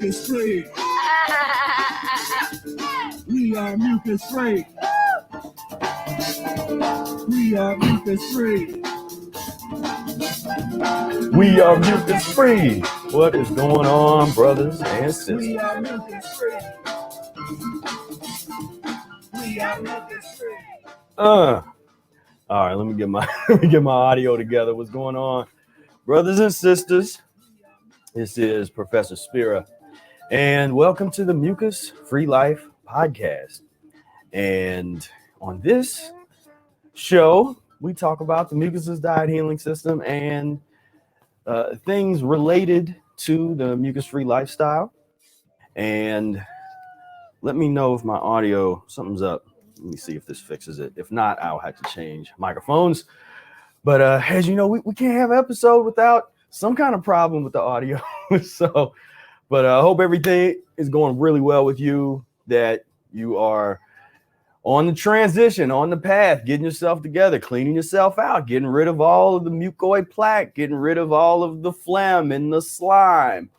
mucus-free. We are mucus-free. We are mucus-free. We are mucus-free. What is going on, brothers and sisters? We are mucus-free. We are mucus-free. All right, let me get my audio together. What's going on, brothers and sisters? This is Professor Spira, and welcome to the Mucus-free Life podcast. And on this show, we talk about the Mucusless Diet Healing System and things related to the mucus-free lifestyle. And let me know if my audio, something's up. Let me see if this fixes it. If not, I'll have to change microphones. But as you know, we can't have an episode without some kind of problem with the audio. So, but I hope everything is going really well with you, that you are on the transition, on the path, getting yourself together, cleaning yourself out, getting rid of all of the mucoid plaque, getting rid of all of the phlegm and the slime,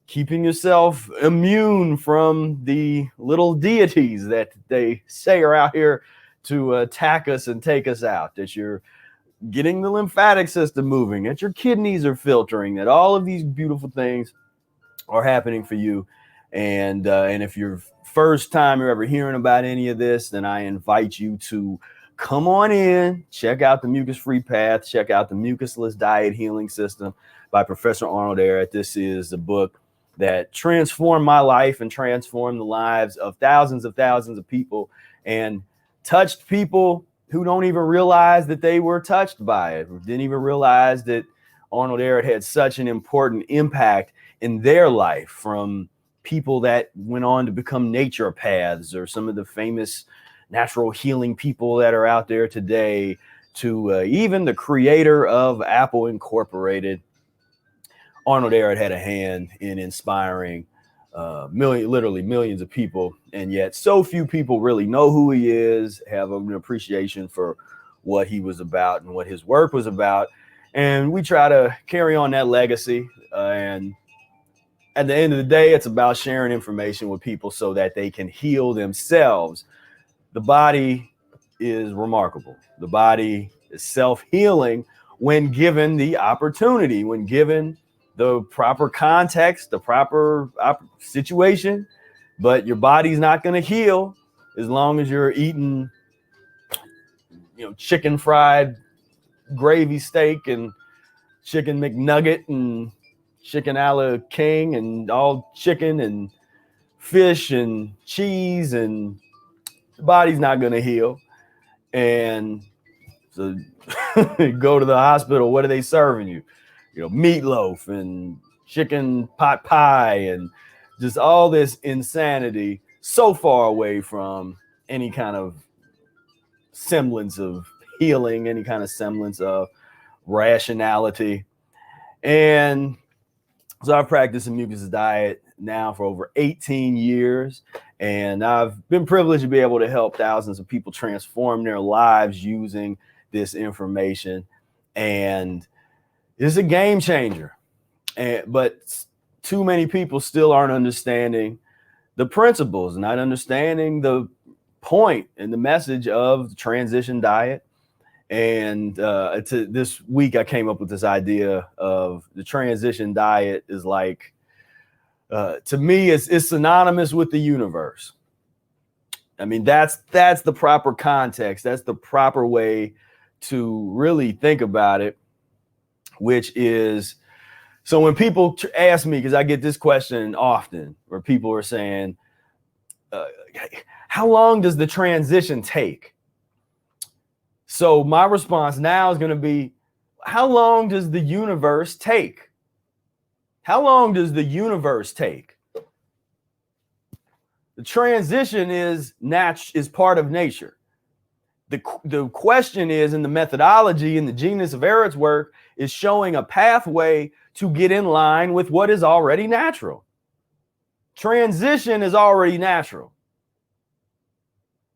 keeping yourself immune from the little deities that they say are out here to attack us and take us out, that you're getting the lymphatic system moving, that your kidneys are filtering, that all of these beautiful things are happening for you. And if you're first time you're ever hearing about any of this, then I invite you to come on in, check out the Mucus-free path, check out the Mucusless Diet Healing System by Professor Arnold Ehret. This is a book that transformed my life and transformed the lives of thousands of people, and touched people who don't even realize that they were touched by it, didn't even realize that Arnold Ehret had such an important impact in their life, from people that went on to become naturopaths or some of the famous natural healing people that are out there today, to even the creator of Apple Incorporated. Arnold Ehret had a hand in inspiring literally millions of people, and yet so few people really know who he is, have an appreciation for what he was about and what his work was about. And we try to carry on that legacy, and at the end of the day, it's about sharing information with people so that they can heal themselves. The body is remarkable. The body is self-healing when given the opportunity, when given the proper context, the proper situation. But your body's not going to heal as long as you're eating, chicken fried gravy steak and chicken McNugget and chicken a la king and all chicken and fish and cheese, and the body's not going to heal. And so go to the hospital, what are they serving you? Meatloaf and chicken pot pie and just all this insanity, so far away from any kind of semblance of healing, any kind of semblance of rationality. And so I've practiced a mucusless diet now for over 18 years, and I've been privileged to be able to help thousands of people transform their lives using this information. And it's a game changer. But too many people still aren't understanding the principles, not understanding the point and the message of the transition diet. And this week, I came up with this idea of the transition diet is like, to me, it's synonymous with the universe. I mean, that's the proper context. That's the proper way to really think about it, which is, so when people ask me, because I get this question often, where people are saying, how long does the transition take? So my response now is going to be, how long does the universe take? How long does the universe take? The transition is part of nature. The question is, in the methodology, in the genius of Ehret's work, is showing a pathway to get in line with what is already natural. Transition is already natural.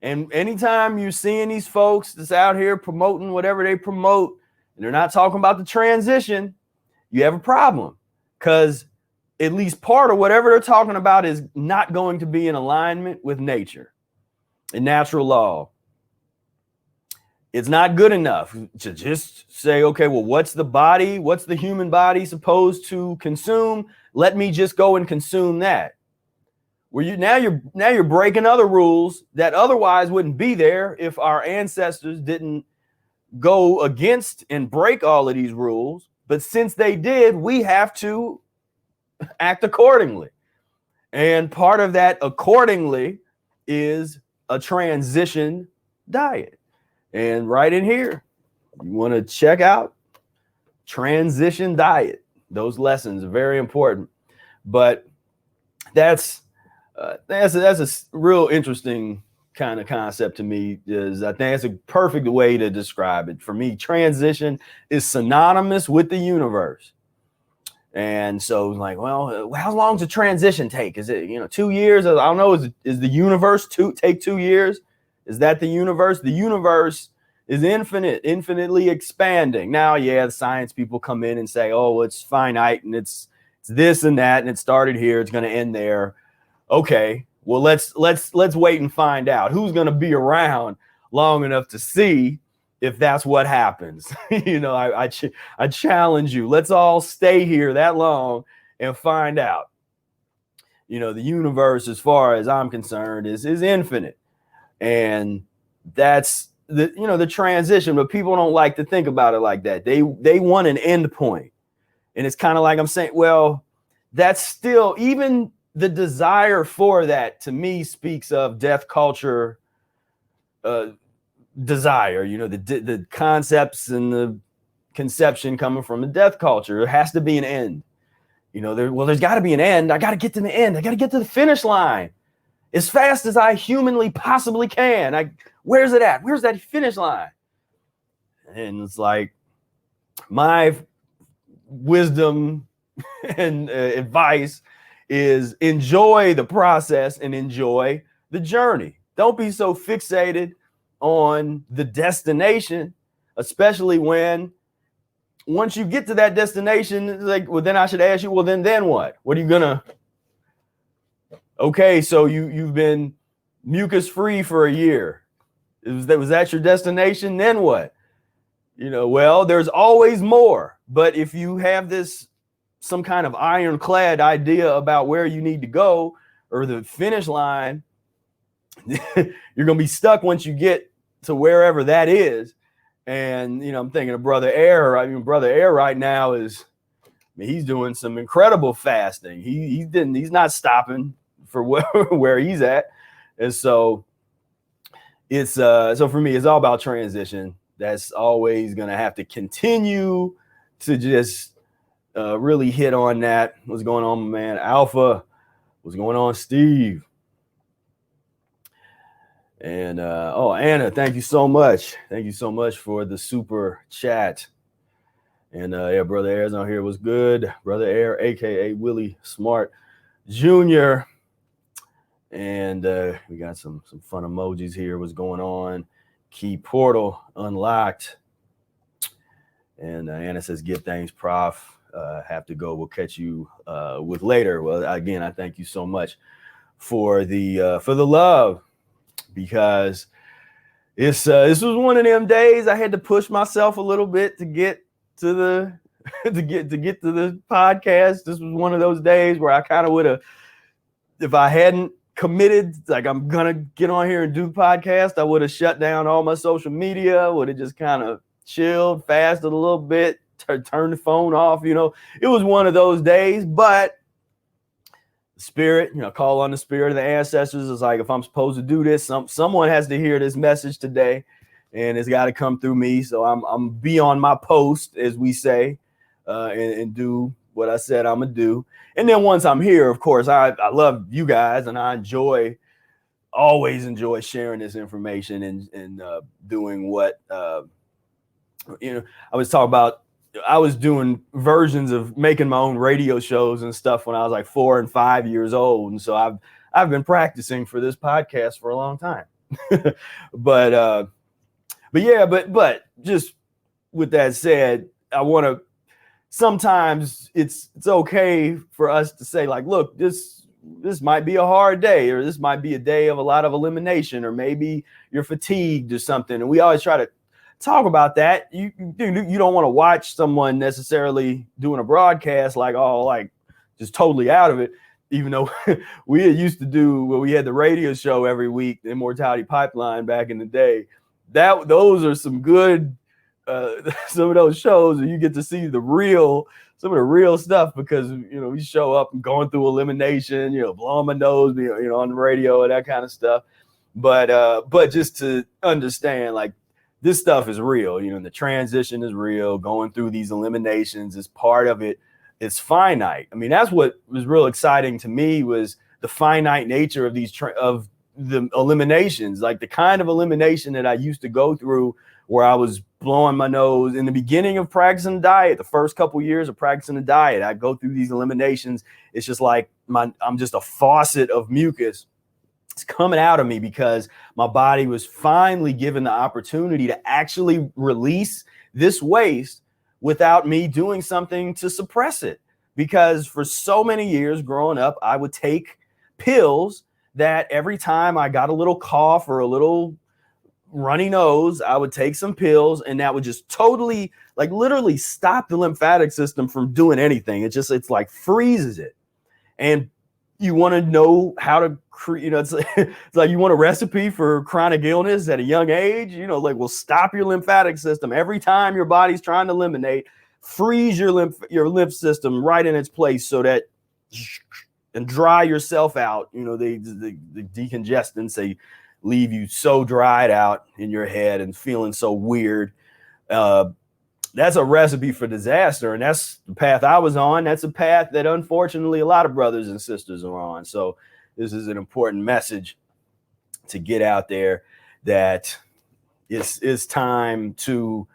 And anytime you're seeing these folks that's out here promoting whatever they promote, and they're not talking about the transition, you have a problem. Because at least part of whatever they're talking about is not going to be in alignment with nature and natural law. It's not good enough to just say, okay, well, what's the human body supposed to consume? Let me just go and consume that. Now you're breaking other rules that otherwise wouldn't be there if our ancestors didn't go against and break all of these rules. But since they did, we have to act accordingly. And part of that accordingly is a transition diet. And right in here, you want to check out transition diet. Those lessons are very important. But that's a real interesting kind of concept to me. I think that's a perfect way to describe it. For me, transition is synonymous with the universe. And so like, well, how long does a transition take? Is it, 2 years? I don't know. Is the universe take 2 years? Is that the universe? The universe is infinitely expanding. Now, yeah, the science people come in and say, oh, it's finite and it's this and that, and it started here, it's going to end there. Okay, well, let's wait and find out who's going to be around long enough to see if that's what happens. I challenge you. Let's all stay here that long and find out. The universe, as far as I'm concerned, is infinite, and that's the transition. But people don't like to think about it like that. They want an end point, and it's kind of like I'm saying, well, that's still even. The desire for that, to me, speaks of death culture desire. The concepts and the conception coming from the death culture. There has to be an end. There's got to be an end. I got to get to the end. I got to get to the finish line as fast as I humanly possibly can. Where's it at? Where's that finish line? And it's like my wisdom and advice is enjoy the process and enjoy the journey. Don't be so fixated on the destination, especially when once you get to that destination, it's like, well, then I should ask you, well, then what? What are you gonna? Okay, so you've been mucus-free for a year. Was that your destination? Then what? Well, there's always more. But if you have some kind of ironclad idea about where you need to go or the finish line, you're going to be stuck once you get to wherever that is. And, I'm thinking of Brother Air. Brother Air right now he's doing some incredible fasting. He's not stopping for where he's at. And so so for me, it's all about transition. That's always going to have to continue to just really hit on that. What's going on, man? Alpha. What's going on, Steve? And Anna, thank you so much. Thank you so much for the super chat. And Brother Air's on here. Was good. Brother Air, aka Willie Smart Jr. And we got some fun emojis here. What's going on? Key portal unlocked. And Anna says, "Give thanks, Prof. Have to go. We'll catch you with later." Well, again, I thank you so much for the love, because this was one of them days I had to push myself a little bit to get to the to get to the podcast. This was one of those days where I kind of would have, if I hadn't committed, like I'm gonna get on here and do the podcast, I would have shut down all my social media, would have just kind of chilled, fasted a little bit, turn the phone off. It was one of those days. But spirit, call on the spirit of the ancestors. It's like, if I'm supposed to do this, someone has to hear this message today, and it's got to come through me. So I'm be on my post, as we say, and do what I said I'm gonna do. And then once I'm here, of course, I love you guys, and I always enjoy sharing this information and doing what I was talking about. I was doing versions of making my own radio shows and stuff when I was like 4 and 5 years old. And so I've been practicing for this podcast for a long time. But just with that said, I want to sometimes it's okay for us to say, like, look, this might be a hard day, or this might be a day of a lot of elimination, or maybe you're fatigued or something. And we always try to talk about that. You don't want to watch someone necessarily doing a broadcast like, oh, like just totally out of it, even though we used to do, well, we had the radio show every week, the Immortality Pipeline back in the day. Those are some good some of those shows where you get to see some of the real stuff, because we show up and going through elimination, blowing my nose, on the radio and that kind of stuff. But just to understand, like, this stuff is real, the transition is real. Going through these eliminations is part of it. It's finite. I mean, that's what was real exciting to me, was the finite nature of of the eliminations, like the kind of elimination that I used to go through, where I was blowing my nose in the beginning of practicing the diet. The first couple years of practicing the diet, I go through these eliminations. It's just like I'm just a faucet of mucus. It's coming out of me because my body was finally given the opportunity to actually release this waste without me doing something to suppress it. Because for so many years growing up, I would take pills that every time I got a little cough or a little runny nose, I would take some pills, and that would just totally, like, literally stop the lymphatic system from doing anything. It's like freezes it. And you want to know how to create, it's like you want a recipe for chronic illness at a young age, like, well, stop your lymphatic system every time your body's trying to eliminate, freeze your lymph system right in its place, so that, and dry yourself out. The decongestants, they leave you so dried out in your head and feeling so weird. That's a recipe for disaster, and that's the path I was on. That's a path that unfortunately a lot of brothers and sisters are on. So this is an important message to get out there, that it's time to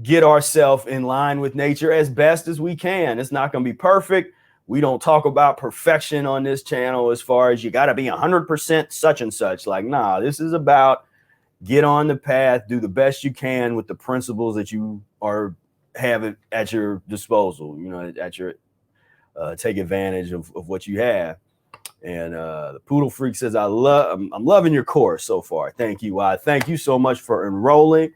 get ourselves in line with nature as best as we can. It's not going to be perfect. We don't talk about perfection on this channel, as far as you got to be 100% such and such. Like, nah, this is about get on the path, do the best you can with the principles that you have it at your disposal, at your take advantage of what you have. And the Poodle Freak says, I'm loving your course so far. Thank you. Thank you so much for enrolling.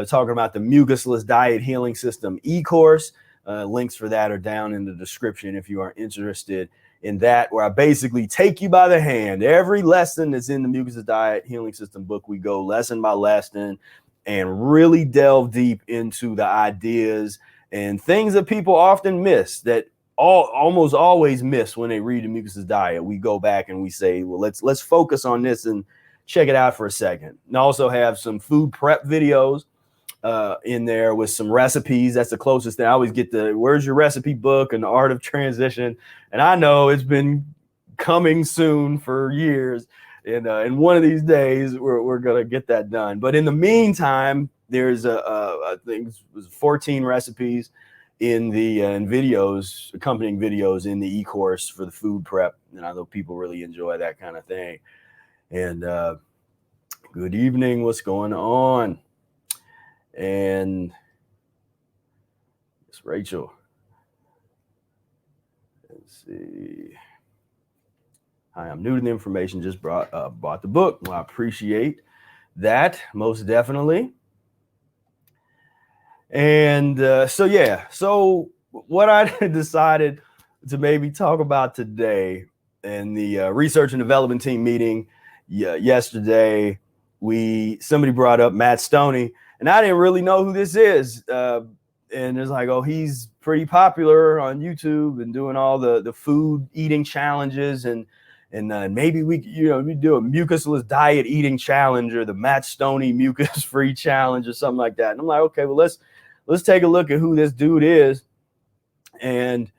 Talking about the Mucusless Diet Healing System e-course. Links for that are down in the description if you are interested in that, where I basically take you by the hand. Every lesson that's in the Mucusless Diet Healing System book, we go lesson by lesson and really delve deep into the ideas and things that people often miss, that almost always miss when they read the Mucusless Diet. We go back and we say, well, let's focus on this and check it out for a second. And I also have some food prep videos in there with some recipes. That's the closest thing. I always get the where's your recipe book and the art of transition. And I know it's been coming soon for years. And one of these days we're going to get that done. But in the meantime, there's I think it was 14 recipes in the videos, accompanying videos in the e-course for the food prep. And I know people really enjoy that kind of thing. And good evening. What's going on? And it's Rachel. Let's see. Hi, I'm new to the information. Just bought the book. Well, I appreciate that, most definitely. And so what I decided to maybe talk about today in the research and development team meeting yesterday, somebody brought up Matt Stonie. And I didn't really know who this is. And it's like, oh, he's pretty popular on YouTube and doing all the food eating challenges. And maybe we do a mucusless diet eating challenge, or the Matt Stonie mucus-free challenge, or something like that. And I'm like, okay, well, let's take a look at who this dude is and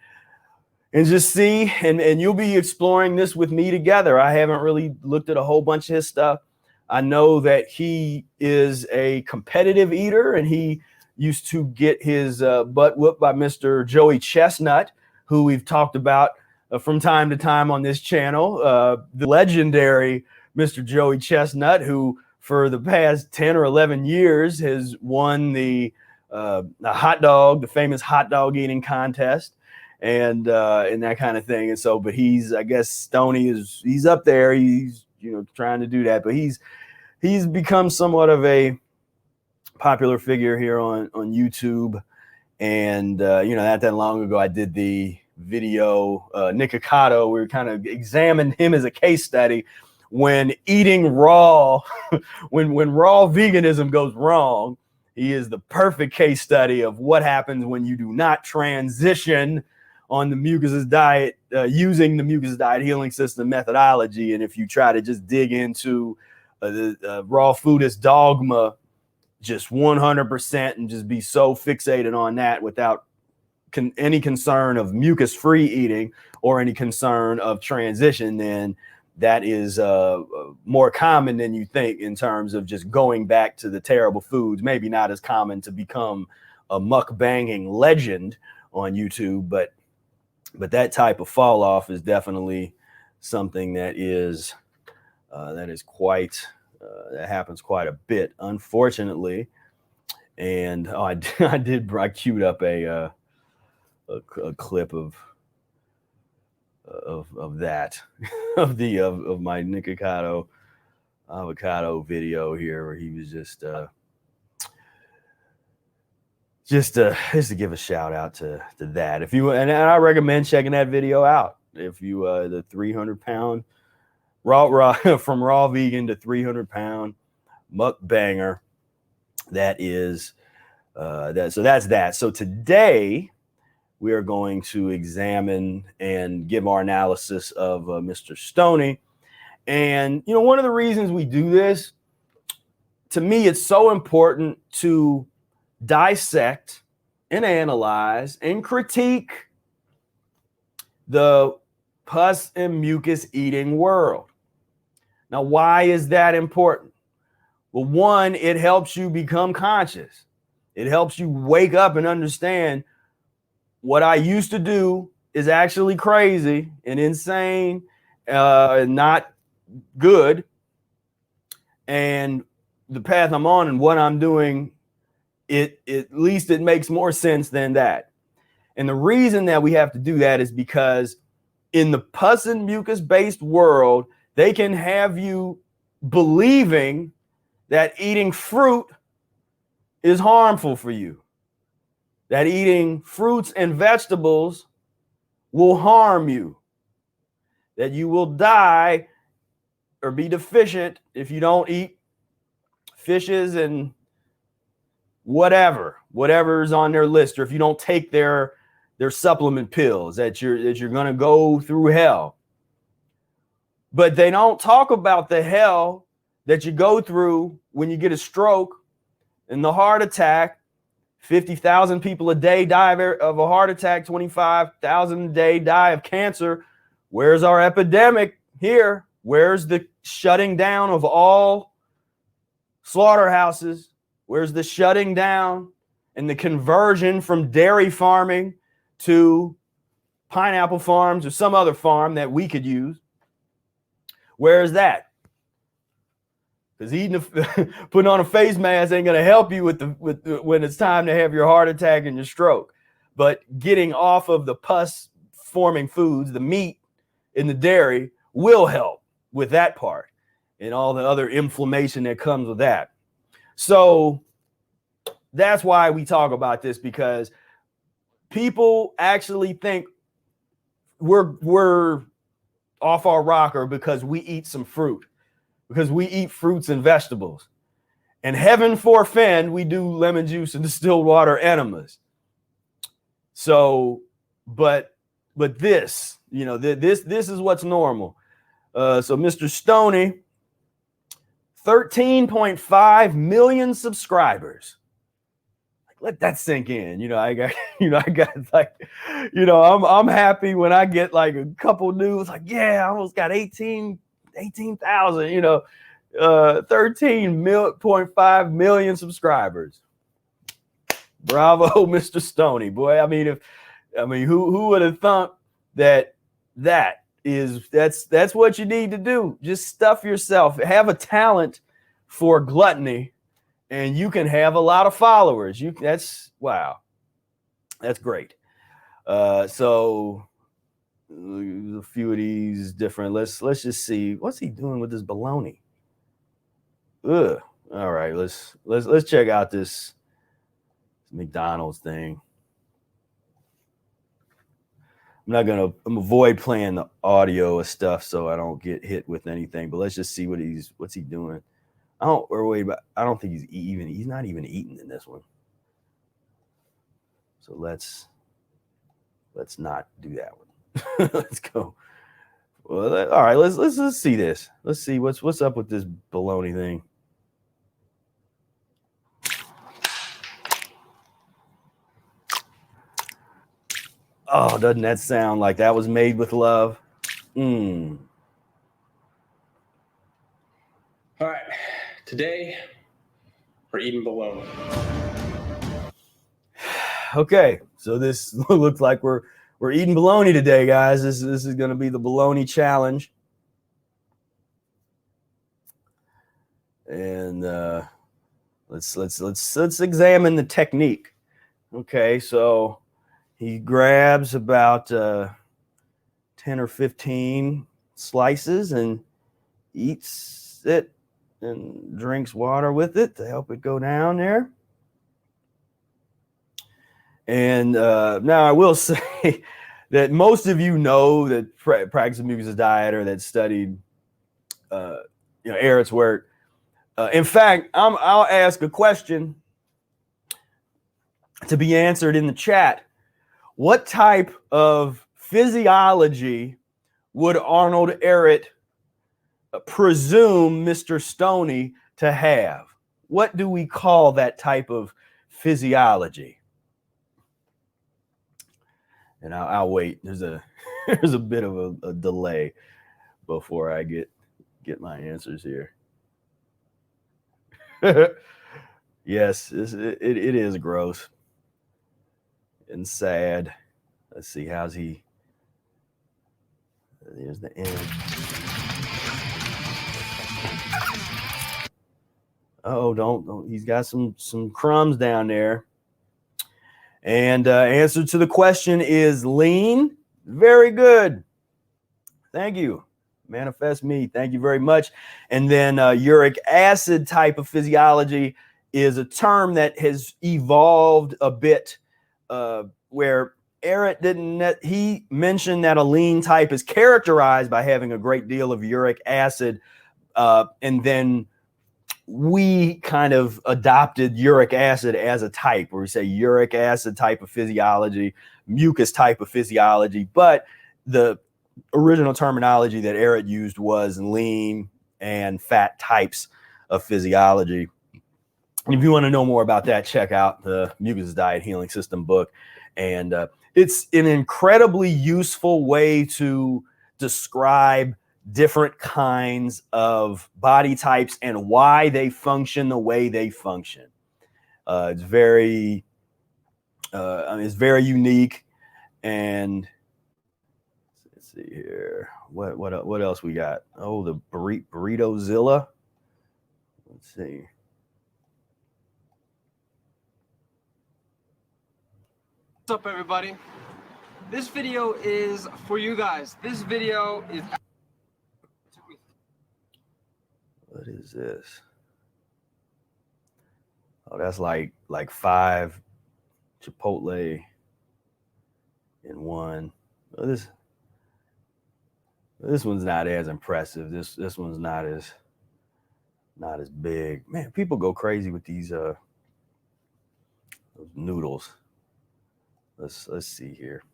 just see. And you'll be exploring this with me together. I haven't really looked at a whole bunch of his stuff. I know that he is a competitive eater, and he used to get his butt whooped by Mr. Joey Chestnut, who we've talked about from time to time on this channel. The legendary Mr. Joey Chestnut, who for the past 10 or 11 years has won the a hot dog, the famous hot dog eating contest, and that kind of thing. And so, but I guess Stonie he's up there. He's trying to do that, but he's become somewhat of a popular figure here on YouTube. And not that long ago, I did the video Nikocado. We kind of examined him as a case study when eating raw, when raw veganism goes wrong. He is the perfect case study of what happens when you do not transition on the Mucusless diet, using the Mucusless Diet Healing System methodology. And if you try to just dig into the raw foodist dogma, just 100%, and just be so fixated on that without any concern of mucus-free eating or any concern of transition, then that is more common than you think in terms of just going back to the terrible foods. Maybe not as common to become a mukbanging legend on YouTube, but that type of fall off is definitely something that is quite that happens quite a bit, unfortunately. And I queued up a clip of that of my Nikocado avocado video here, where he was just to give a shout out to that. If you, and I recommend checking that video out. If you the 300-pound raw from raw vegan to 300-pound mukbanger, that is that. So that's that. So today we are going to examine and give our analysis of Mr. Stonie. And, one of the reasons we do this, to me, it's so important to dissect and analyze and critique the pus and mucus eating world. Now, why is that important? Well, one, it helps you become conscious. It helps you wake up and understand what I used to do is actually crazy and insane, and not good. And the path I'm on and what I'm doing, at least it makes more sense than that. And the reason that we have to do that is because in the pus and mucus-based world, they can have you believing that eating fruit is harmful for you, that eating fruits and vegetables will harm you, that you will die or be deficient if you don't eat fishes and whatever is on their list, or if you don't take their supplement pills, that you're going to go through hell. But they don't talk about the hell that you go through when you get a stroke and the heart attack. 50,000 people a day die of a heart attack, 25,000 a day die of cancer. Where's our epidemic here? Where's the shutting down of all slaughterhouses? Where's the shutting down and the conversion from dairy farming to pineapple farms or some other farm that we could use? Where is that? Because putting on a face mask ain't going to help you when it's time to have your heart attack and your stroke. But getting off of the pus forming foods, the meat and the dairy, will help with that part and all the other inflammation that comes with that. So that's why we talk about this, because people actually think we're off our rocker because we eat some fruit, because we eat fruits and vegetables. And heaven forfend, we do lemon juice and distilled water enemas. So, but this, this is what's normal. So Mr. Stonie, 13.5 million subscribers. Let that sink in. I'm happy when I get like a couple news, like, yeah, I almost got 18,000, 13.5 million subscribers. Bravo, Mr. Stonie, boy. Who would have thought that's what you need to do. Just stuff yourself. Have a talent for gluttony and you can have a lot of followers. That's wow, that's great. So a few of these different. Let's just see what's he doing with this baloney. Ugh. All right, let's check out this McDonald's thing. I'm avoid playing the audio of stuff so I don't get hit with anything. But let's just see what's he doing. I don't think he's not even eating in this one. So let's not do that one. Let's go. Well, all right, let's see this. Let's see what's up with this baloney thing. Oh, doesn't that sound like that was made with love? All right, today we're eating bologna. Okay, so this looks like we're eating bologna today, guys. This is going to be the bologna challenge, and let's examine the technique. Okay, so he grabs about 10 or 15 slices and eats it and drinks water with it to help it go down there. And now I will say that most of you know that practice a Mucusless diet or that studied Eric's work. In fact, I'll ask a question to be answered in the chat. What type of physiology would Arnold Ehret presume Mr. Stonie to have? What do we call that type of physiology? And I'll wait. There's a bit of a delay before I get my answers here. Yes, it is gross and sad. Let's see, how's he? There's the end. Oh, don't. He's got some crumbs down there. And answer to the question is lean. Very good. Thank you. Manifest me. Thank you very much. And then uric acid type of physiology is a term that has evolved a bit, where Ehret he mentioned that a lean type is characterized by having a great deal of uric acid, and then we kind of adopted uric acid as a type, where we say uric acid type of physiology, mucus type of physiology, but the original terminology that Ehret used was lean and fat types of physiology. If you want to know more about that, check out the Mucusless Diet Healing System book. And it's an incredibly useful way to describe different kinds of body types and why they function the way they function. It's very unique. And let's see here. What else we got? Oh, the Burrito-zilla. Let's see. What's up, everybody? This video is for you guys. This video is... What is this? Oh, that's like 5 Chipotle in one. Oh, this one's not as impressive. This one's not as big. Man, people go crazy with these those noodles. Let's see here.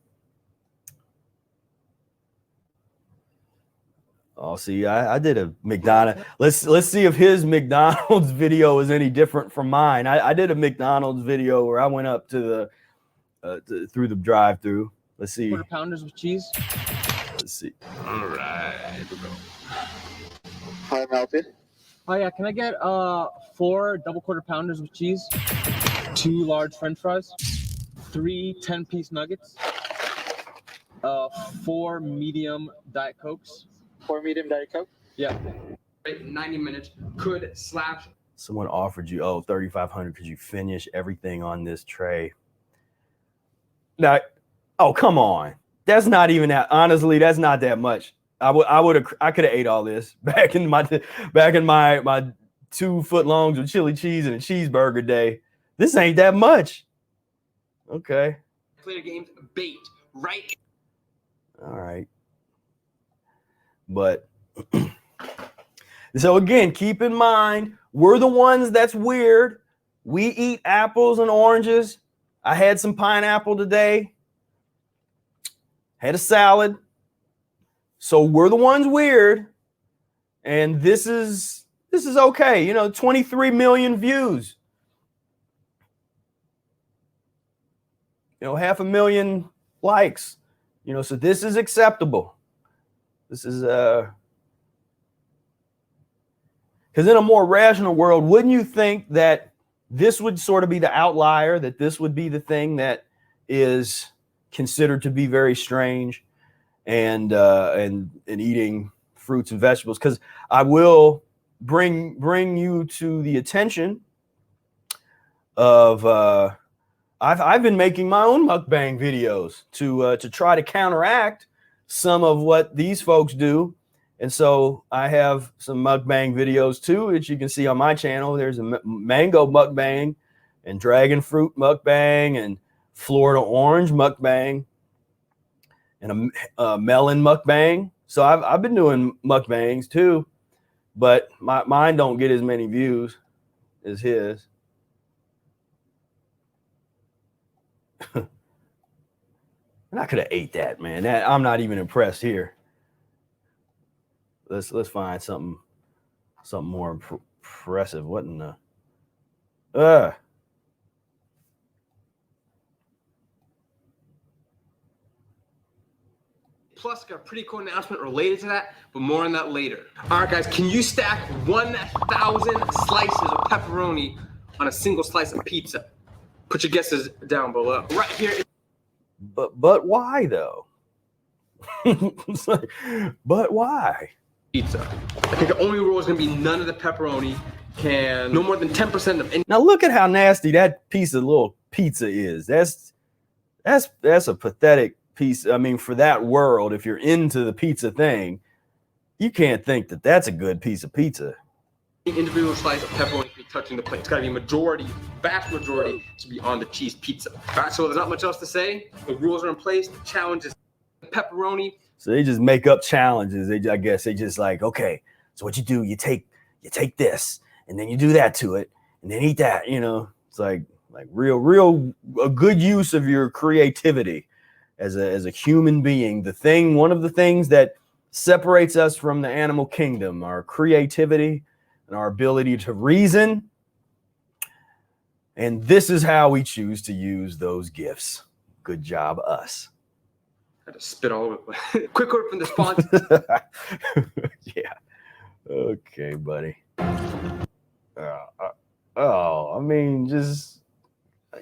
Oh, see, I did a McDonald's. Let's see if his McDonald's video is any different from mine. I did a McDonald's video where I went up to the through the drive-through. Let's see. Quarter pounders with cheese. Let's see. All right, here we go. Hi, Malcolm. Oh yeah, can I get 4 double quarter pounders with cheese, 2 large French fries, 3 10-piece nuggets, 4 medium Diet Cokes. 4 medium Diet Coke. Yeah. 90 minutes could Someone offered you, oh, 3,500. Could you finish everything on this tray? Now, oh, come on. That's not even that. Honestly, that's not that much. I could have ate all this back in my 2 foot longs with chili cheese and a cheeseburger day. This ain't that much. Okay. Player games bait, right? All right. But so again, keep in mind, we're the ones that's weird. We eat apples and oranges. I had some pineapple today. Had a salad. So we're the ones weird. And this is okay. You know, 23 million views. You know, 500,000 likes. You know, so this is acceptable. This is because in a more rational world, wouldn't you think that this would sort of be the outlier, that this would be the thing that is considered to be very strange, and eating fruits and vegetables? Because I will bring you to the attention of I've been making my own mukbang videos to try to counteract some of what these folks do. And so I have some mukbang videos too that you can see on my channel. There's a mango mukbang and dragon fruit mukbang and Florida orange mukbang and a melon mukbang. So I've been doing mukbangs too, but mine don't get as many views as his. And I could have ate that, man. I'm not even impressed here. Let's find something more impressive. What in the Plus, got a pretty cool announcement related to that, but more on that later. All right, guys, can you stack 1,000 slices of pepperoni on a single slice of pizza? Put your guesses down below. Right here. But why though? But why? Pizza. I think the only rule is going to be none of the pepperoni can no more than 10% of any. Now look at how nasty that piece of little pizza is. That's a pathetic piece. I mean, for that world, if you're into the pizza thing, you can't think that that's a good piece of pizza. Individual slice of pepperoni to be touching the plate. It's got to be vast majority to be on the cheese pizza. All right, so there's not much else to say. The rules are in place. The challenge is pepperoni. So they just make up challenges. I guess they just like, okay, so what you do, you take this and then you do that to it and then eat that, you know. It's like real a good use of your creativity as a human being. One of the things that separates us from the animal kingdom, our creativity and our ability to reason. And this is how we choose to use those gifts. Good job, us. I had to spit all over the place. Quick word from the sponsor. Yeah. Okay, buddy. I mean, just,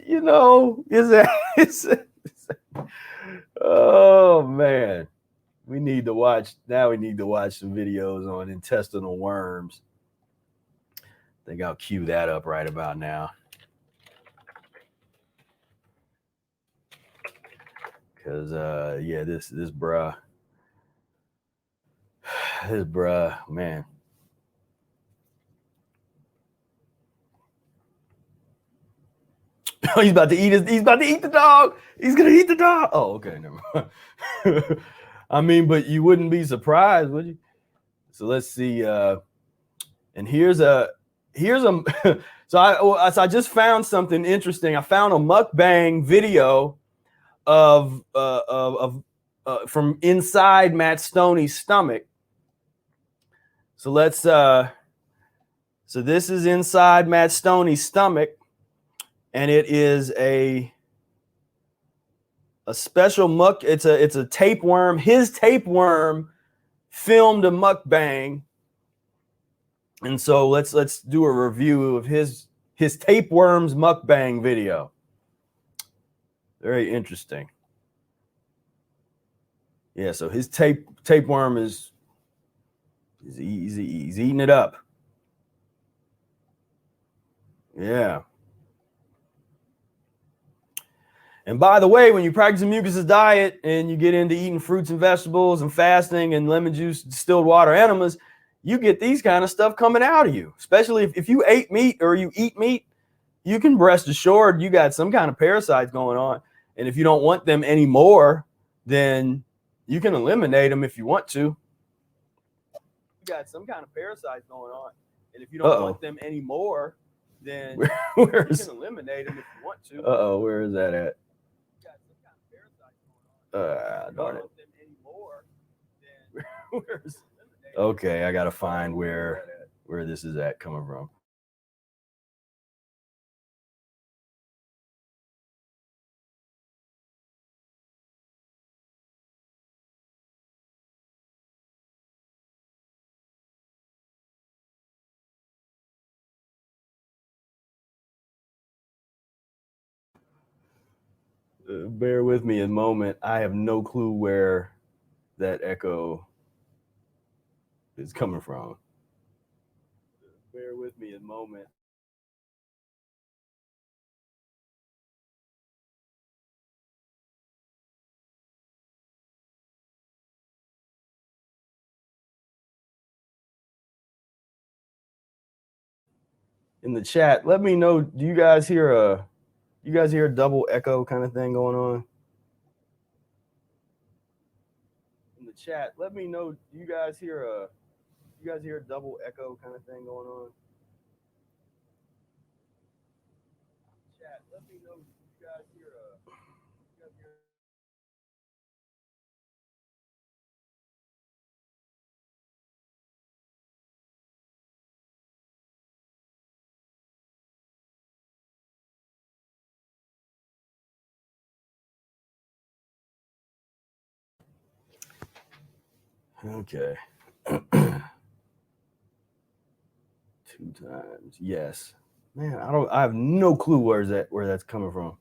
you know, oh man. We need to watch some videos on intestinal worms. I think I'll cue that up right about now. Because yeah, this bruh, man. He's about to eat the dog. He's gonna eat the dog. Oh, okay, never mind. I mean, but you wouldn't be surprised, would you? So let's see. And here's a so I just found something interesting. I found a mukbang video of from inside Matt Stonie's stomach. So let's so this is inside Matt Stonie's stomach, and it is a special it's a tapeworm. His tapeworm filmed a mukbang. And so let's do a review of his tapeworms mukbang video. Very interesting. Yeah, so his tapeworm he's eating it up. Yeah. And by the way, when you practice a mucusless diet and you get into eating fruits and vegetables and fasting and lemon juice, distilled water, enemas, you get these kind of stuff coming out of you. Especially if you ate meat or you eat meat, you can rest assured you got some kind of parasites going on. And if you don't want them anymore, then you can eliminate them if you want to. You got some kind of parasites going on. And if you don't want them anymore, then you can eliminate them if you want to. Uh-oh, where is that at? Darn it. Okay, I gotta find where this is at coming from. Bear with me a moment. I have no clue where that echo is coming from. Bear with me a moment. In the chat, let me know. Do you guys hear a double echo kind of thing going on? In the chat, let me know. Do you guys hear a double echo kind of thing going on? Chat, let me know. Do you guys hear Okay. 2 times. Yes. Man, I have no clue where that's coming from.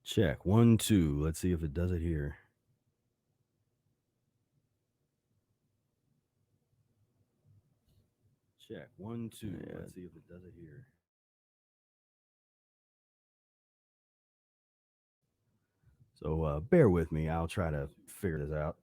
Check 1, 2. Let's see if it does it here. Check 1, 2. Yeah. Let's see if it does it here. So bear with me. I'll try to figure this out.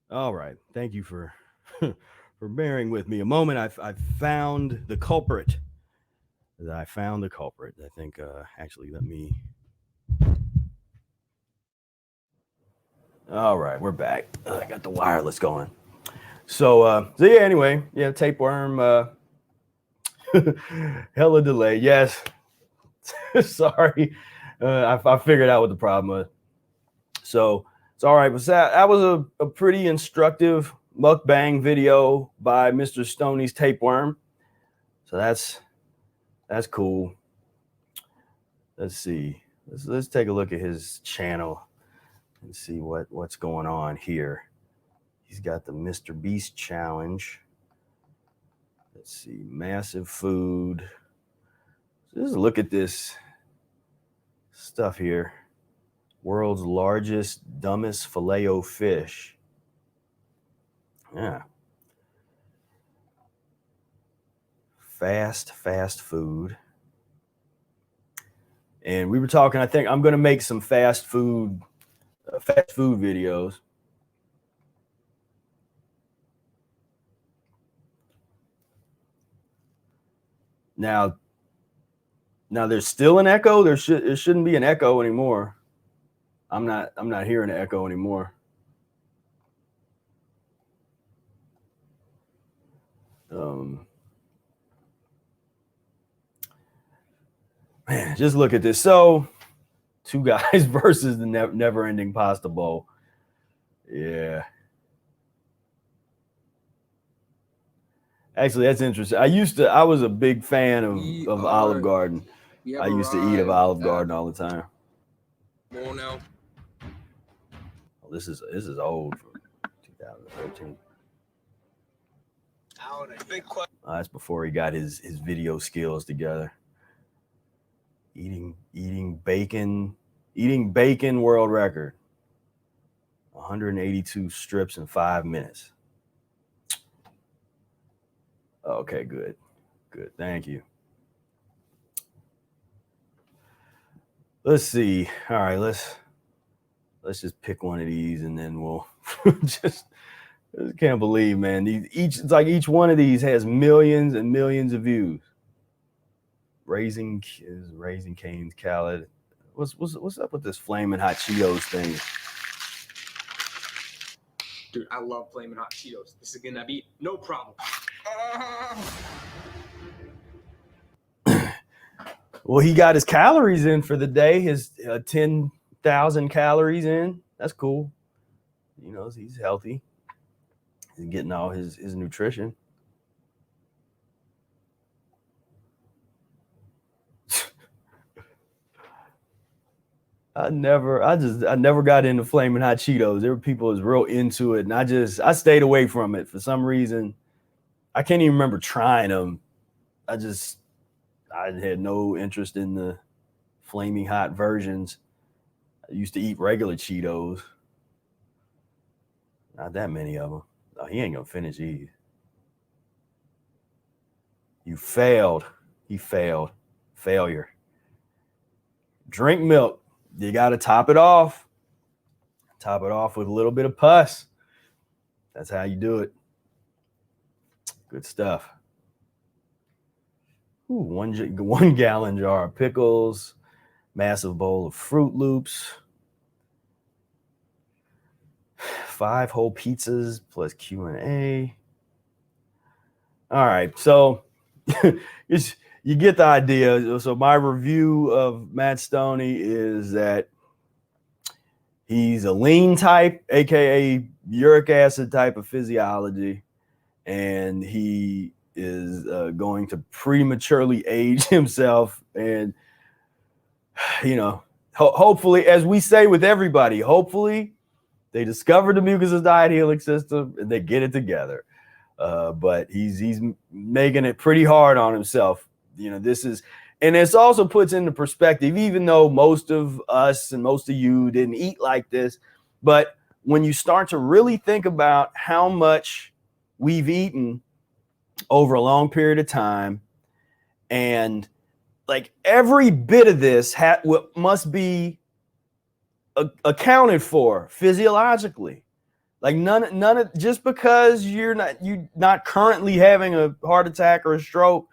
All right. Thank you for for bearing with me a moment. I've found the culprit. I think actually let me. All right, we're back. I got the wireless going. So yeah, anyway, yeah, tapeworm, hella delay. Yes. Sorry. I figured out what the problem was. So it's all right. But that was a pretty instructive mukbang video by Mr. Stonie's tapeworm. So that's cool. Let's see. Let's take a look at his channel and see what's going on here. He's got the Mr. Beast challenge. Let's see, massive food. So just look at this stuff here. World's largest, dumbest Filet-O-Fish. Yeah. Fast food. And we were talking, I think I'm going to make some fast food videos. Now there's still an echo. It shouldn't be an echo anymore. I'm not hearing an echo anymore. Man, just look at this. So, two guys versus the never-ending pasta bowl. Yeah. Actually, that's interesting. I was a big fan of Olive Garden. I used to eat of Olive Garden all the time. More now. Oh, this is old from 2013. That's before he got his video skills together. Eating bacon world record. 182 strips in 5 minutes. Okay, good. Thank you. Let's see. All right, let's just pick one of these and then we'll just can't believe, man. It's like each one of these has millions and millions of views. Raising Cane's Khaled. What's up with this flaming hot Cheetos thing? Dude, I love flaming hot Cheetos. This is gonna be no problem. Well, he got his calories in for the day. His 10,000 calories in. That's cool. You know, he's healthy. He's getting all his nutrition. I never got into flaming hot Cheetos. There were people who was real into it, and I stayed away from it for some reason. I can't even remember trying them. I had no interest in the flaming hot versions. I used to eat regular Cheetos. Not that many of them. Oh, he ain't gonna finish these. You failed. He failed. Failure. Drink milk. You got to top it off. Top it off with a little bit of pus. That's how you do it. Good stuff. Ooh, one gallon jar of pickles, massive bowl of Fruit Loops, 5 whole pizzas plus Q&A. All right, so you get the idea. So my review of Matt Stonie is that he's a lean type, aka uric acid type of physiology, and he is going to prematurely age himself. And, you know, hopefully, as we say with everybody, hopefully they discover the Mucusless Diet Healing System and they get it together. But he's making it pretty hard on himself. You know, and this also puts into perspective, even though most of us and most of you didn't eat like this, but when you start to really think about how much we've eaten over a long period of time, and like every bit of this must be accounted for physiologically. Like none of, just because you're not currently having a heart attack or a stroke,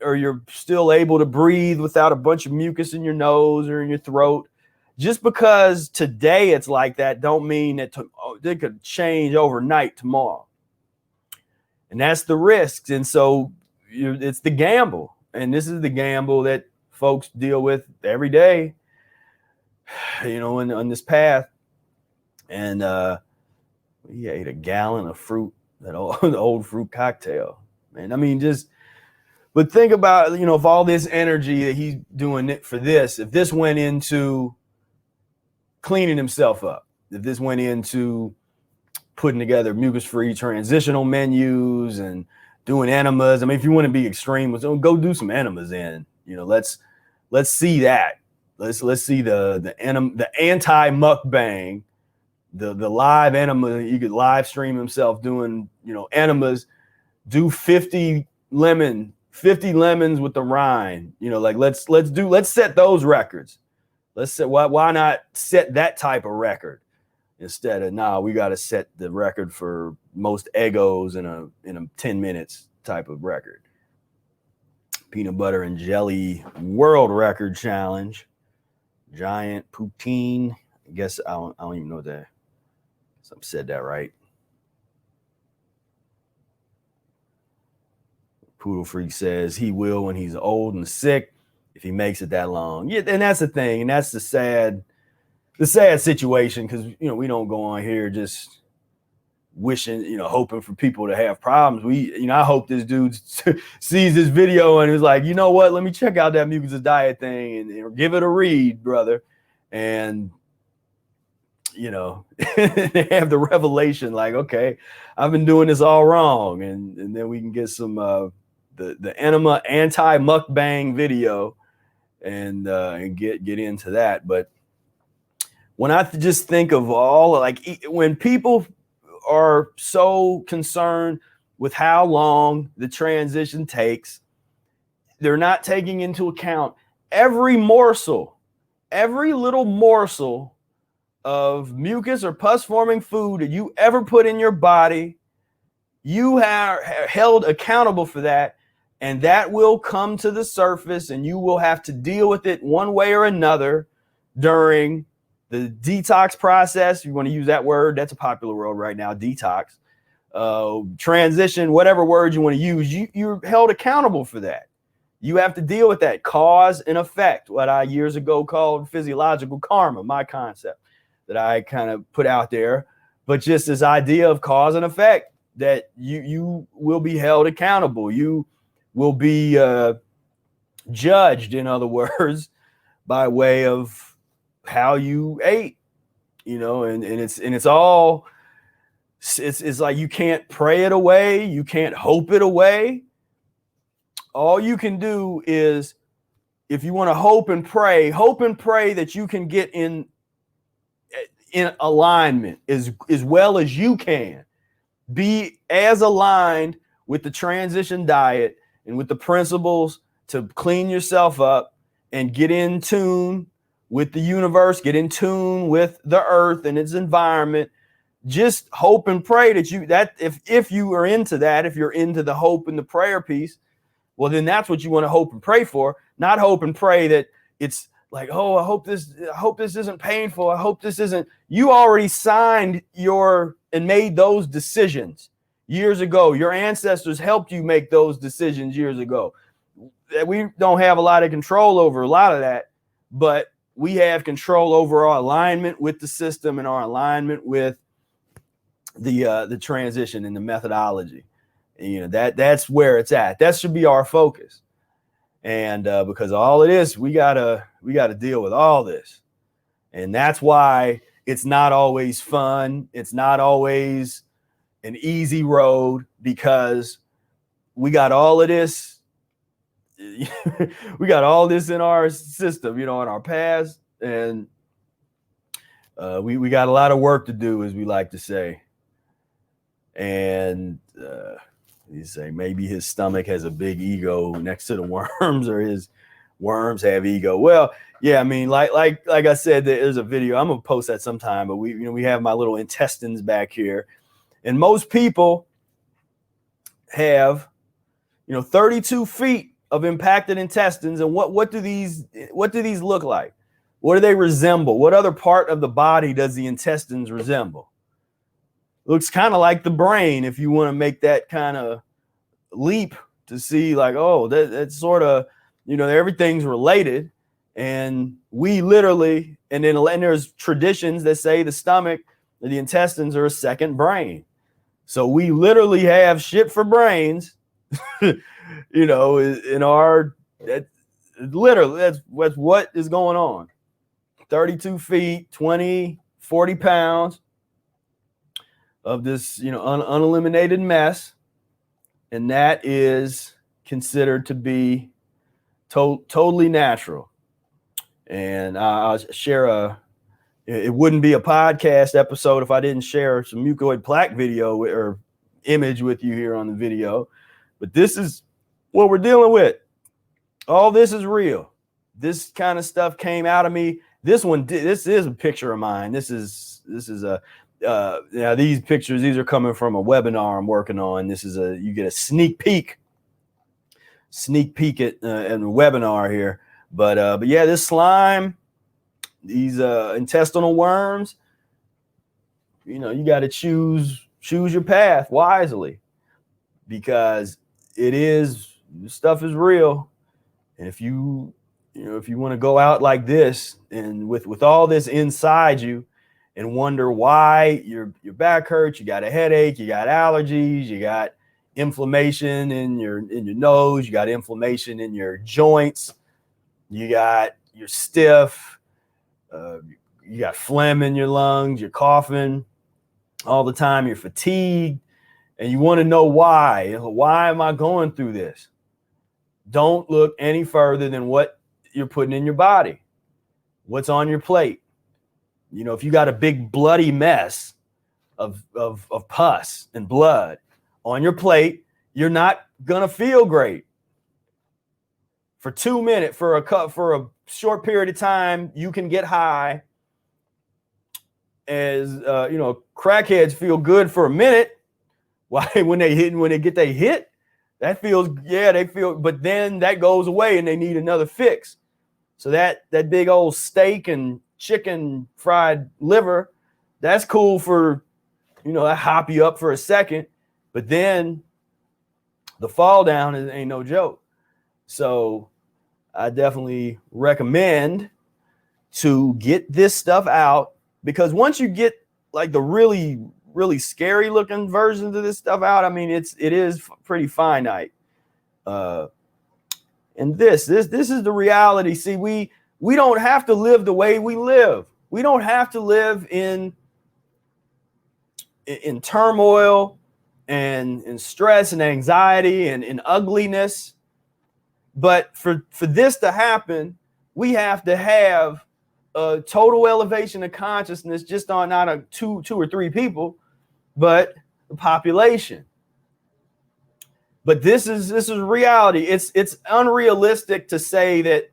or you're still able to breathe without a bunch of mucus in your nose or in your throat, just because today it's like that, don't mean that they could change overnight tomorrow. And that's the risks. And so it's the gamble. And this is the gamble that folks deal with every day, you know, on this path. And he ate a gallon of fruit, that old fruit cocktail, man. I mean, but think about, you know, if all this energy that he's doing it for this, if this went into cleaning himself up, if this went into putting together mucus-free transitional menus and doing enemas. I mean, if you want to be extreme, go do some enemas in. You know, let's see that. Let's see the anti-mukbang, the live enema. You could live stream himself doing, you know, enemas. Do 50 lemon 50 lemons with the rind. You know, like let's set those records. Let's set why not set that type of record instead of we got to set the record for most egos in a 10 minutes type of record. Peanut butter and jelly world record challenge. Giant poutine. I guess I don't even know that. I said that right. Poodle Freak says he will when he's old and sick if he makes it that long. Yeah, and that's the thing, and that's the sad situation, because we don't go on here just wishing, hoping for people to have problems. I hope this dude sees this video and is like, you know what, let me check out that Mucusless Diet thing and give it a read, brother. And they have the revelation, like, okay, I've been doing this all wrong, and then we can get some the enema anti-mukbang video and get into that. But when I just think of when people are so concerned with how long the transition takes, they're not taking into account every little morsel of mucus or pus forming food that you ever put in your body. You are held accountable for that, and that will come to the surface, and you will have to deal with it one way or another during the detox process. You want to use that word, that's a popular word right now, detox, transition, whatever word you want to use. You're held accountable for that. You have to deal with that cause and effect, what I years ago called physiological karma, my concept that I kind of put out there. But just this idea of cause and effect, that you will be held accountable. You will be judged, in other words, by way of how you ate, and it's like you can't pray it away, you can't hope it away. All you can do is, if you want to hope and pray that you can get in alignment as well as you can. Be as aligned with the transition diet and with the principles to clean yourself up and get in tune with the universe, get in tune with the earth and its environment. Just hope and pray that if you are into that, if you're into the hope and the prayer piece, well, then that's what you want to hope and pray for. Not hope and pray that it's like, oh, I hope this isn't painful. I hope this isn't. You already signed and made those decisions years ago. Your ancestors helped you make those decisions years ago. We don't have a lot of control over a lot of that, but we have control over our alignment with the system and our alignment with the transition and the methodology. And, that's where it's at. That should be our focus. And because all it is, we gotta deal with all this, and that's why it's not always fun. It's not always an easy road, because we got all of this. We got all this in our system, in our past, and we got a lot of work to do, as we like to say. And you say maybe his stomach has a big ego next to the worms, or his worms have ego. Well, yeah, I mean, like I said, there's a video. I'm gonna post that sometime. But we have my little intestines back here, and most people have 32 feet of impacted intestines. And what do these look like? What do they resemble? What other part of the body does the intestines resemble? Looks kind of like the brain, if you want to make that kind of leap to see, like, oh, that's sort of, everything's related. And we literally, and there's traditions that say the stomach, the intestines are a second brain. So we literally have shit for brains, in our, literally, that's what is going on. 32 feet, 20, 40 pounds of this, uneliminated mess. And that is considered to be totally natural. And I'll share it wouldn't be a podcast episode if I didn't share some mucoid plaque video or image with you here on the video. But this is what we're dealing with. All this is real. This kind of stuff came out of me. This is a picture of mine. This is a these pictures, these are coming from a webinar I'm working on. This is you get a sneak peek at a webinar here. But yeah, this slime, these intestinal worms, you got to choose your path wisely, because stuff is real. And if you want to go out like this and with all this inside you and wonder why your back hurts, you got a headache, you got allergies, you got inflammation in your nose, you got inflammation in your joints, you're stiff, you got phlegm in your lungs, you're coughing all the time, you're fatigued, and you want to know why. Why am I going through this? Don't look any further than what you're putting in your body, what's on your plate. If you got a big bloody mess of pus and blood on your plate, you're not gonna feel great. For 2 minutes, for a short period of time, you can get high. As crackheads feel good for a minute. Why? When they get their hit, that feels, they feel, but then that goes away and they need another fix. So that big old steak and chicken fried liver, that's cool for, that hop you up for a second, but then the fall down ain't no joke. So I definitely recommend to get this stuff out, because once you get like the really, really scary looking versions of this stuff out, I mean, it is pretty finite. And this is the reality. See, we don't have to live the way we live. We don't have to live in turmoil and in stress and anxiety and in ugliness. But for this to happen, we have to have a total elevation of consciousness, just on not a two or three people, but the population. But this is reality. It's unrealistic to say that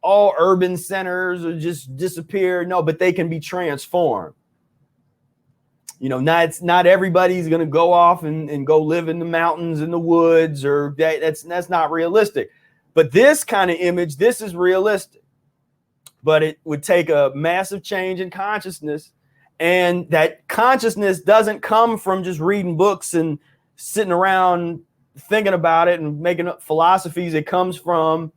all urban centers are just disappear. No, but they can be transformed. Not everybody's going to go off and go live in the mountains, in the woods, or that's not realistic. But this kind of image, this is realistic. But it would take a massive change in consciousness. And that consciousness doesn't come from just reading books and sitting around thinking about it and making up philosophies. It comes from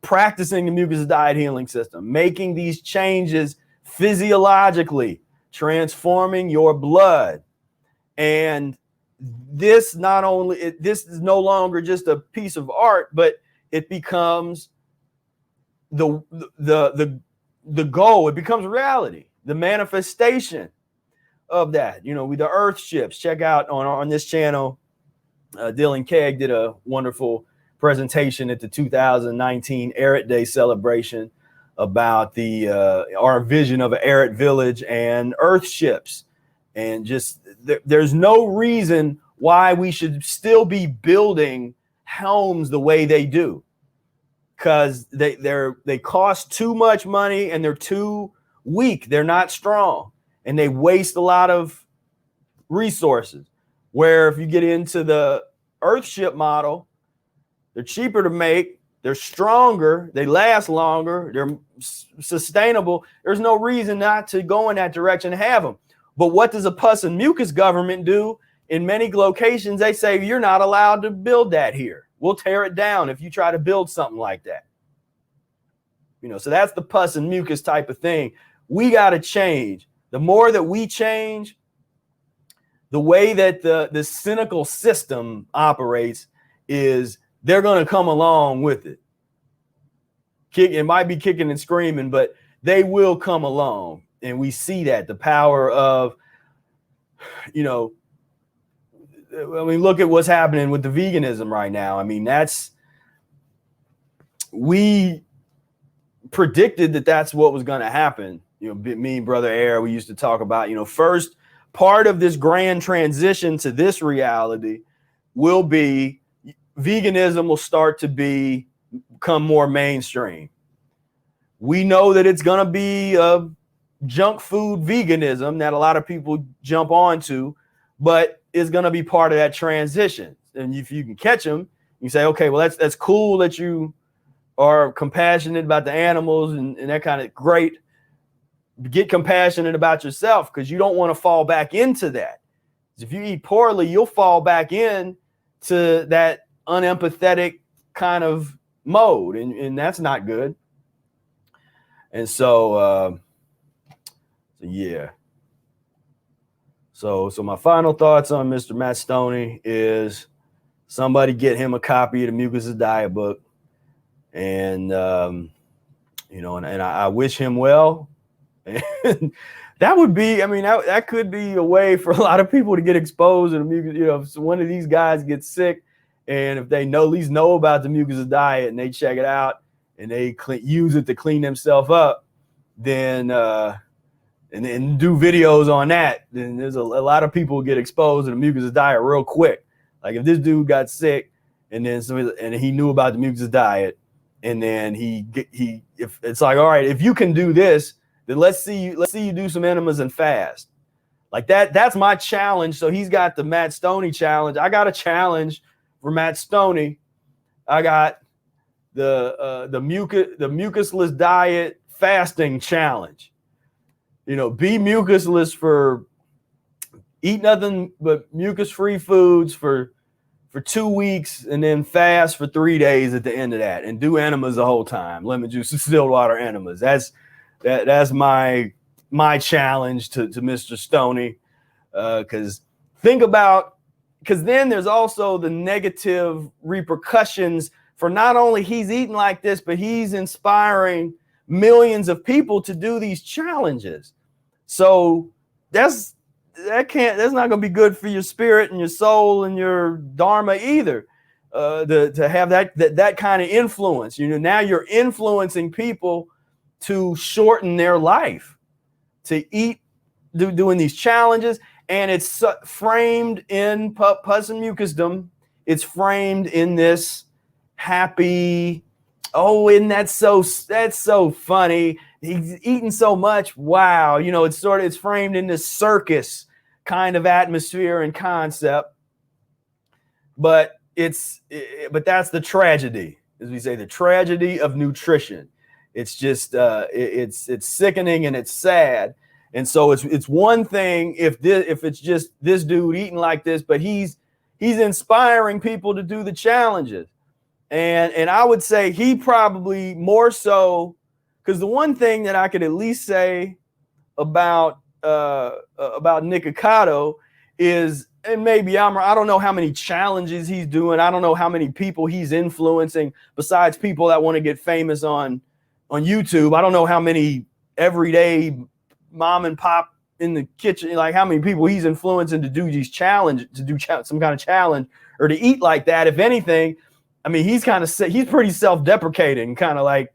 practicing the Mucusless Diet Healing System, making these changes physiologically, transforming your blood. And this this is no longer just a piece of art, but it becomes the goal. It becomes reality, the manifestation of that. With the earth ships, check out on this channel, Dylan Kegg did a wonderful presentation at the 2019 Arid Day celebration about our vision of an arid village and earth ships. And just there's no reason why we should still be building homes the way they do, because they cost too much money and they're too weak. They're not strong, and they waste a lot of resources. Where if you get into the earthship model, they're cheaper to make, they're stronger, they last longer, they're sustainable. There's no reason not to go in that direction and have them. But what does a pus and mucus government do? In many locations, they say, you're not allowed to build that here. We'll tear it down if you try to build something like that. So that's the pus and mucus type of thing. We got to change. The more that we change, the way that the cynical system operates is they're going to come along with it. It might be kicking and screaming, but they will come along. And we see that, the power of, look at what's happening with the veganism right now. I mean, we predicted that's what was going to happen. Me and Brother Air, we used to talk about, first part of this grand transition to this reality will be veganism will start to become more mainstream. We know that it's going to be a junk food veganism that a lot of people jump onto, but it's going to be part of that transition. And if you can catch them, you say, okay, well, that's cool that you are compassionate about the animals and that kind of great. Get compassionate about yourself, because you don't want to fall back into that. If you eat poorly, you'll fall back in to that unempathetic kind of mode, and that's not good. And so yeah. So my final thoughts on Mr. Matt Stonie is somebody get him a copy of the Mucusless Diet book, and and I wish him well. And that would be, I mean, that could be a way for a lot of people to get exposed to the mucus. If one of these guys gets sick, and if they at least know about the Mucusless Diet and they check it out and they use it to clean themselves up, then and do videos on that, then there's a lot of people get exposed to the Mucusless Diet real quick. Like if this dude got sick and then and he knew about the Mucusless Diet, and then if it's like, all right, if you can do this, then let's see you do some enemas and fast. Like that's my challenge. So he's got the Matt Stonie challenge. I got a challenge for Matt Stonie. I got the mucusless diet fasting challenge. Be mucusless eat nothing but mucus-free foods for 2 weeks, and then fast for 3 days at the end of that, and do enemas the whole time. Lemon juice, distilled water enemas. That's my challenge to Mr. Stonie, because then there's also the negative repercussions for not only he's eating like this, but he's inspiring millions of people to do these challenges. So that's not going to be good for your spirit and your soul and your dharma either. To have that kind of influence, now you're influencing people to shorten their life, to eat, doing these challenges, and it's framed in pus and mucusdom. It's framed in this happy, and that's so funny. He's eating so much. Wow, it's framed in this circus kind of atmosphere and concept. But that's the tragedy, as we say, the tragedy of nutrition. It's just it's sickening and it's sad. And so it's one thing if it's just this dude eating like this, but he's inspiring people to do the challenges. And I would say he probably more so, because the one thing that I could at least say about Nikocado is, and maybe I don't know how many challenges he's doing. I don't know how many people he's influencing besides people that want to get famous on YouTube. I don't know how many everyday mom and pop in the kitchen, like how many people he's influencing to do these challenges, to do some kind of challenge or to eat like that. If anything, I mean, he's pretty self-deprecating, kind of like,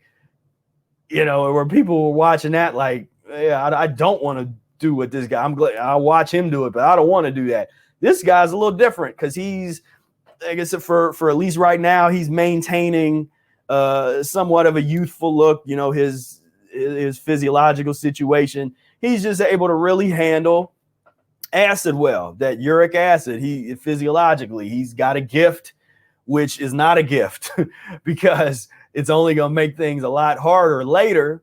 where people were watching that like, yeah, I don't want to do what this guy, I'm glad I'll watch him do it, but I don't want to do that. This guy's a little different because he's, I guess for at least right now, he's maintaining somewhat of a youthful look, his physiological situation. He's just able to really handle acid well, that uric acid. Physiologically, he's got a gift, which is not a gift because it's only going to make things a lot harder later,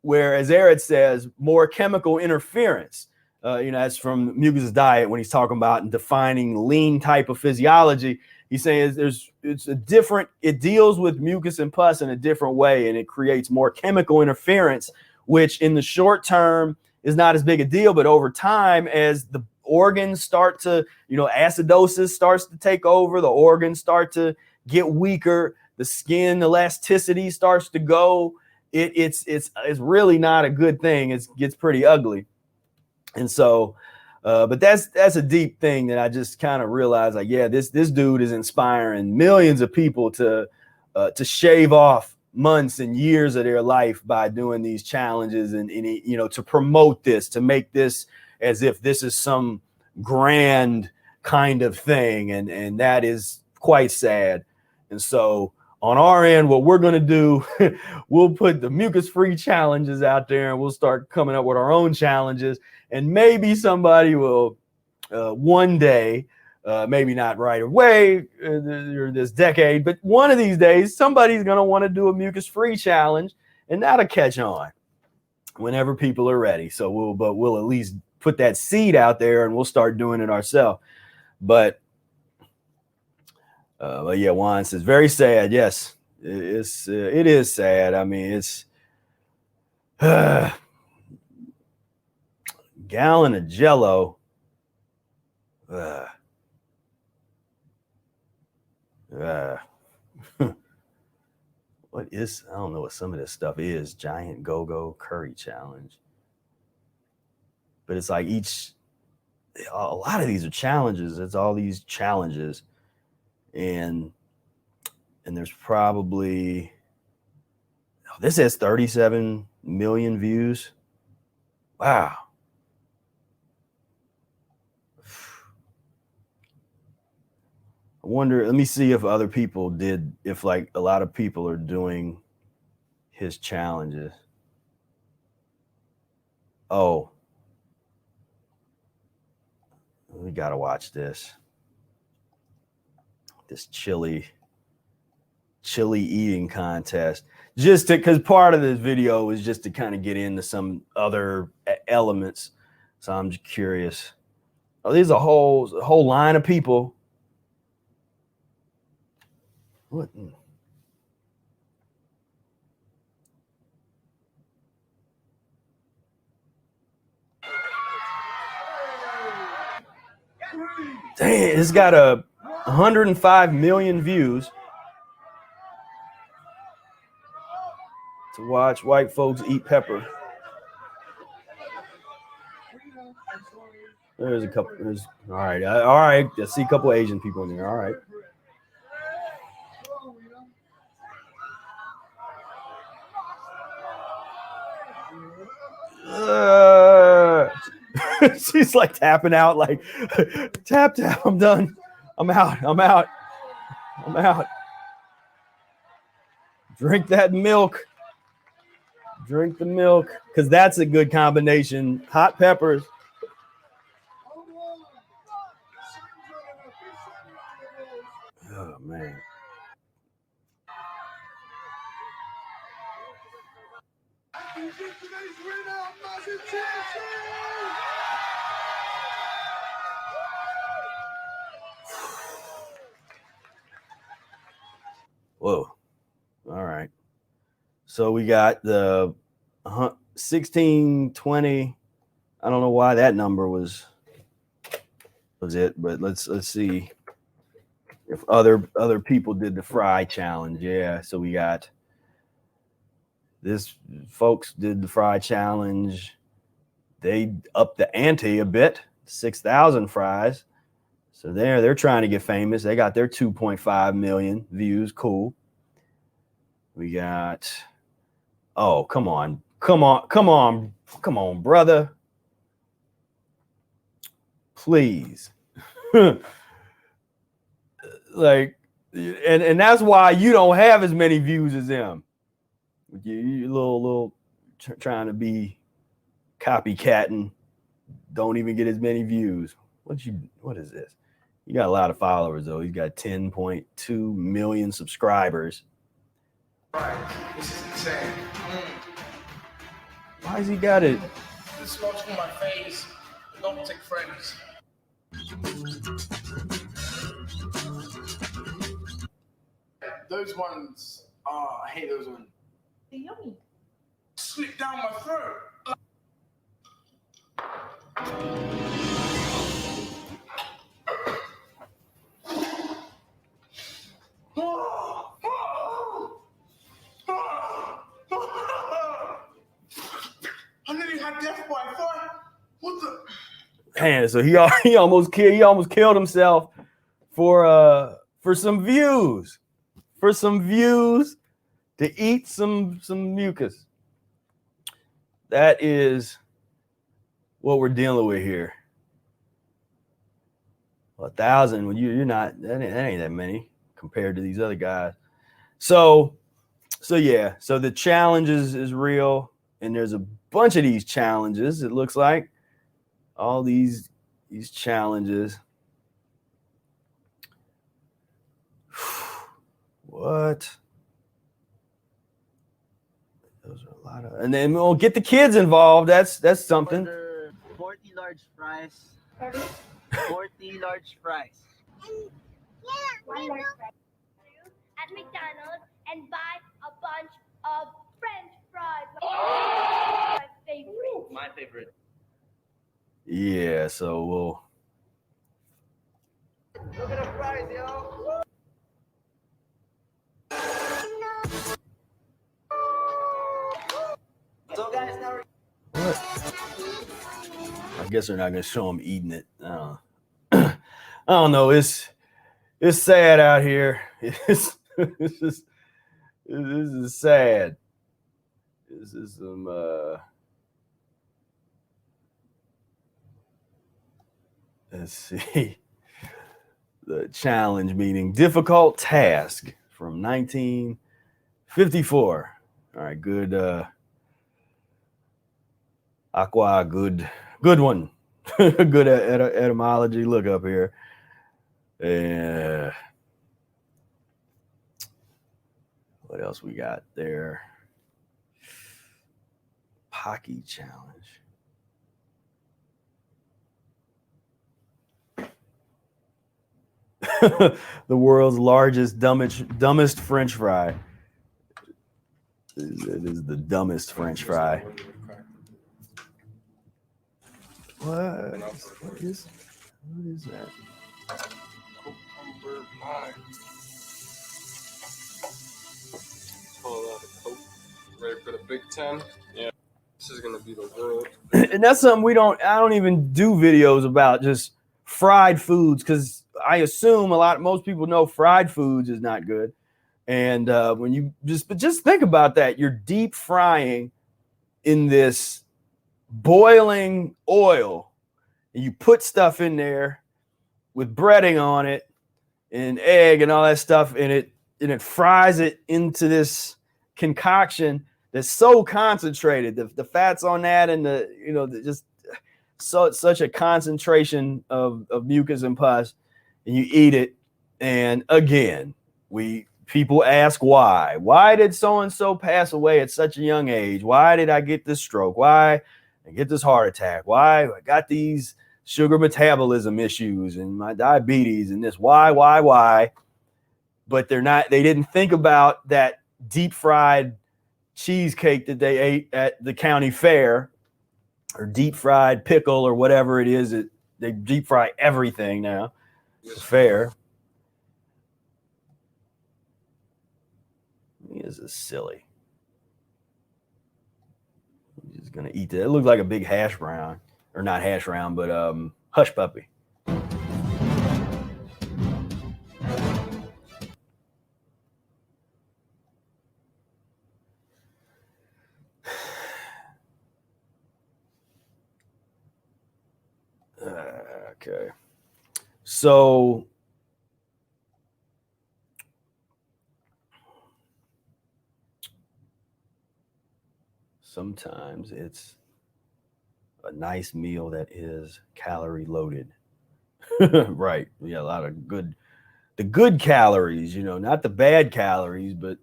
where, as Eric says, more chemical interference. That's from Mucusless Diet when he's talking about and defining lean type of physiology. He's saying it deals with mucus and pus in a different way, and it creates more chemical interference, which in the short term is not as big a deal, but over time, as the organs start to, acidosis starts to take over, the organs start to get weaker, the skin elasticity starts to go. It's really not a good thing. It gets pretty ugly. And so, but that's a deep thing that I just kind of realized, like, yeah, this dude is inspiring millions of people to shave off months and years of their life by doing these challenges and to promote this, to make this as if this is some grand kind of thing. And that is quite sad. And so on our end, what we're going to do, we'll put the mucus-free challenges out there, and we'll start coming up with our own challenges. And maybe somebody will one day, maybe not right away or this decade, but one of these days, somebody's going to want to do a mucus-free challenge, and that'll catch on whenever people are ready. So we'll at least put that seed out there, and we'll start doing it ourselves. But yeah, Juan says very sad. Yes, it is sad. I mean, it's gallon of Jello. What is? I don't know what some of this stuff is. Giant Go-Go Curry Challenge. But it's like a lot of these are challenges. It's all these challenges. And there's probably, this has 37 million views. Wow. I wonder, let me see if other people did, if like a lot of people are doing his challenges. Oh, we got to watch this chili eating contest, just to, because part of this video is just to kind of get into some other elements. So I'm just curious. Oh, there's a whole line of people. What? Dang, it's got 105 million views to watch white folks eat pepper. There's a couple. All right. I see a couple Asian people in there. All right. She's like tapping out, like tap. I'm done. I'm out. Drink that milk. Drink the milk, because that's a good combination. Hot peppers. Oh man. Whoa. All right. So we got the 1620. I don't know why that number was it, but let's see if other people did the fry challenge. Yeah. So we got this folks did the fry challenge. They upped the ante a bit, 6,000 fries. So they're trying to get famous. They got their 2.5 million views. Cool. We got, oh, come on, brother. Please. Like, and that's why you don't have as many views as them. You little trying to be copycatting, don't even get as many views. What is this? You got a lot of followers though. You got 10.2 million subscribers. Right. This is insane. Why has he got it? This smoke's from my face. Don't take friends. Those ones, I hate those ones. They're yummy. Slip down my throat. I nearly had death by fire. What the? Man, so he almost killed himself for some views. For some views to eat some mucus. That is what we're dealing with here. 1,000, when you're not, that ain't that many. compared to these other guys. So yeah, so the challenge is real, and there's a bunch of these challenges. It looks like all these challenges. What? Those are a lot of, and then we'll get the kids involved. That's something. Order 40 large fries. 40 large fries. One large fry at McDonald's and buy a bunch of French fries. My favorite. My favorite. Yeah, so we'll. Look at the fries, yo. So guys, now What? I guess they're not gonna show them eating it. I don't know. It's sad out here. This is sad. This is some let's see. The challenge meaning difficult task from 1954. All right, good Aqua, good one. Good etymology. Look up here. What else we got there? Pocky challenge. The world's largest, dumbest French fry. It is the dumbest French fry. What is that? Cucumber pie. Pull out a Coke. Ready for the Big Ten? Yeah. This is gonna be the world. And that's something I don't even do videos about, just fried foods, because I assume most people know fried foods is not good. And when you just think about that, you're deep frying in this boiling oil, and you put stuff in there with breading on it and egg and all that stuff, and it fries it into this concoction that's so concentrated. The fats on that, and such a concentration of mucus and pus, and you eat it. And again, people ask why. Why did so-and-so pass away at such a young age? Why did I get this stroke? Why I get this heart attack? Why I got these sugar metabolism issues and my diabetes and this? Why? But they didn't think about that deep fried cheesecake that they ate at the county fair, or deep fried pickle, or whatever it is. They deep fry everything now. It's fair. This is silly. I'm just gonna eat that. It looks like a big hash brown, or not hash brown, but hush puppy. Okay. So sometimes it's a nice meal that is calorie loaded. Right. Yeah, a lot of the good calories, not the bad calories, but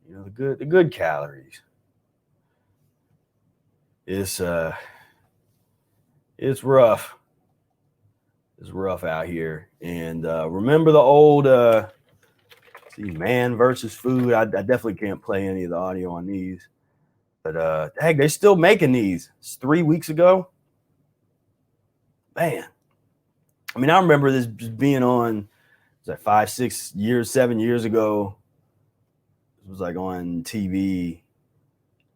the good calories. It's rough. It's rough out here. And remember the old man versus food. I definitely can't play any of the audio on these. But heck, they're still making these. It's 3 weeks ago. Man. I mean, I remember this just being on, it was like 5, 6 years, 7 years ago. It was like on TV.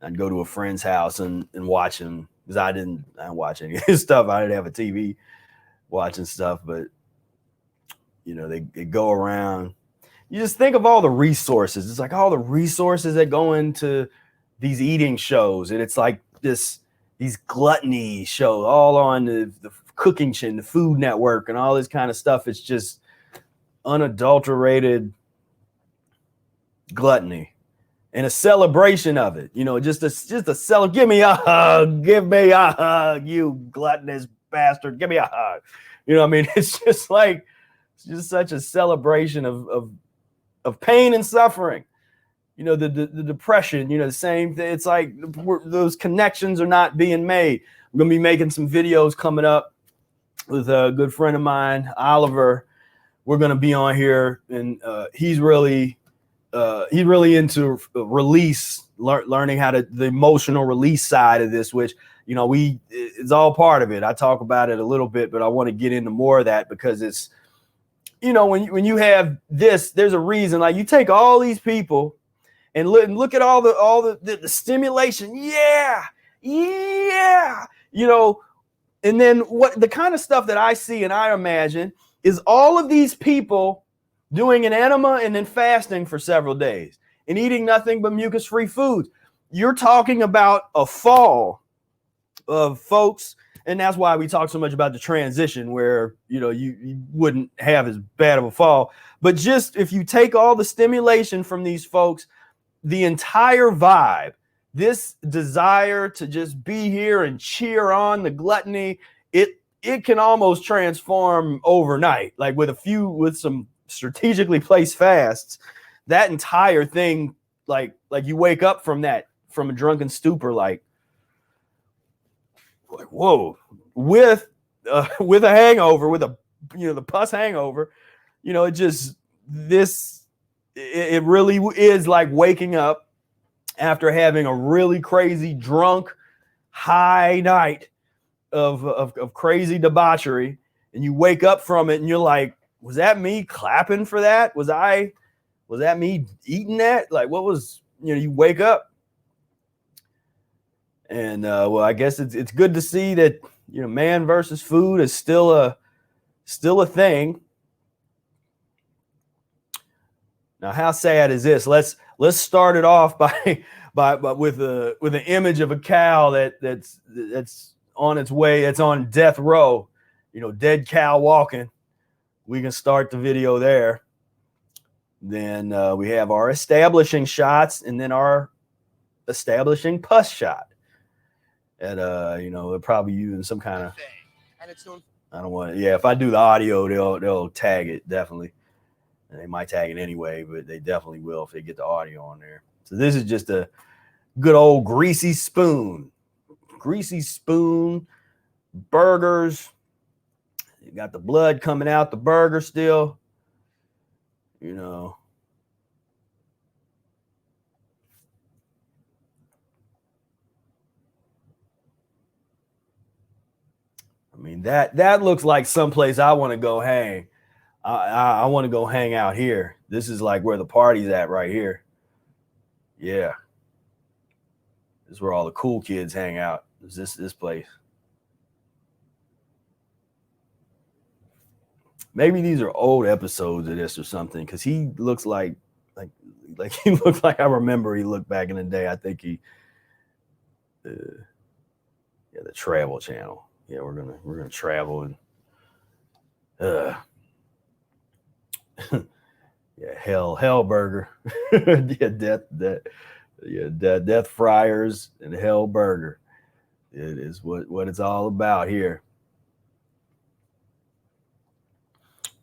I'd go to a friend's house and watch him, because I didn't watch any of his stuff. I didn't have a TV watching stuff, but they go around. You just think of all the resources. It's like all the resources that go into these eating shows, and it's like these gluttony shows all on the cooking channel, the Food Network, and all this kind of stuff. It's just unadulterated gluttony and a celebration of it. You know, just a give me a hug, you gluttonous bastard, give me a hug. You know what I mean? It's just such a celebration of pain and suffering. You know, the depression, you know, the same thing. It's like those connections are not being made. I'm going to be making some videos coming up with a good friend of mine, Oliver. We're going to be on here, and he's really into release, learning how to the emotional release side of this, which, you know, it's all part of it. I talk about it a little bit, but I want to get into more of that because it's, you know, when you have this, there's a reason. Like, you take all these people and look at all the stimulation. Yeah. You know, and then what the kind of stuff that I see and I imagine is all of these people doing an enema and then fasting for several days and eating nothing but mucus-free foods. You're talking about a fall of folks, and that's why we talk so much about the transition, where, you know, you wouldn't have as bad of a fall. But just if you take all the stimulation from these folks, the entire vibe, this desire to just be here and cheer on the gluttony, it can almost transform overnight. Like with some strategically placed fasts, that entire thing, like you wake up from a drunken stupor, like whoa, with a hangover, with a, you know, the pus hangover, you know, it really is like waking up after having a really crazy drunk high night of crazy debauchery, and you wake up from it and you're like, was that me clapping for that? Was that me eating that? Like, what was, you know, you wake up. And well, I guess it's good to see that, you know, man versus food is still a thing. Now, how sad is this? Let's start it off with an image of a cow that's on its way, that's on death row, you know, dead cow walking. We can start the video there. Then we have our establishing shots, and then our establishing pus shot. And you know, they're probably using some kind of, I don't want to, yeah, if I do the audio, they'll tag it, definitely. And they might tag it anyway, but they definitely will if they get the audio on there. So this is just a good old greasy spoon burgers. You got the blood coming out the burger still, you know. I mean, that looks like someplace I want to go hang. I want to go hang out here. This is like where the party's at right here. Yeah. This is where all the cool kids hang out. Is this place. Maybe these are old episodes of this or something, because he looks like he looks like I remember he looked back in the day. I think he yeah, the Travel Channel. Yeah, we're gonna travel and yeah, hell burger. Death fryers and hell burger. It is what it's all about here.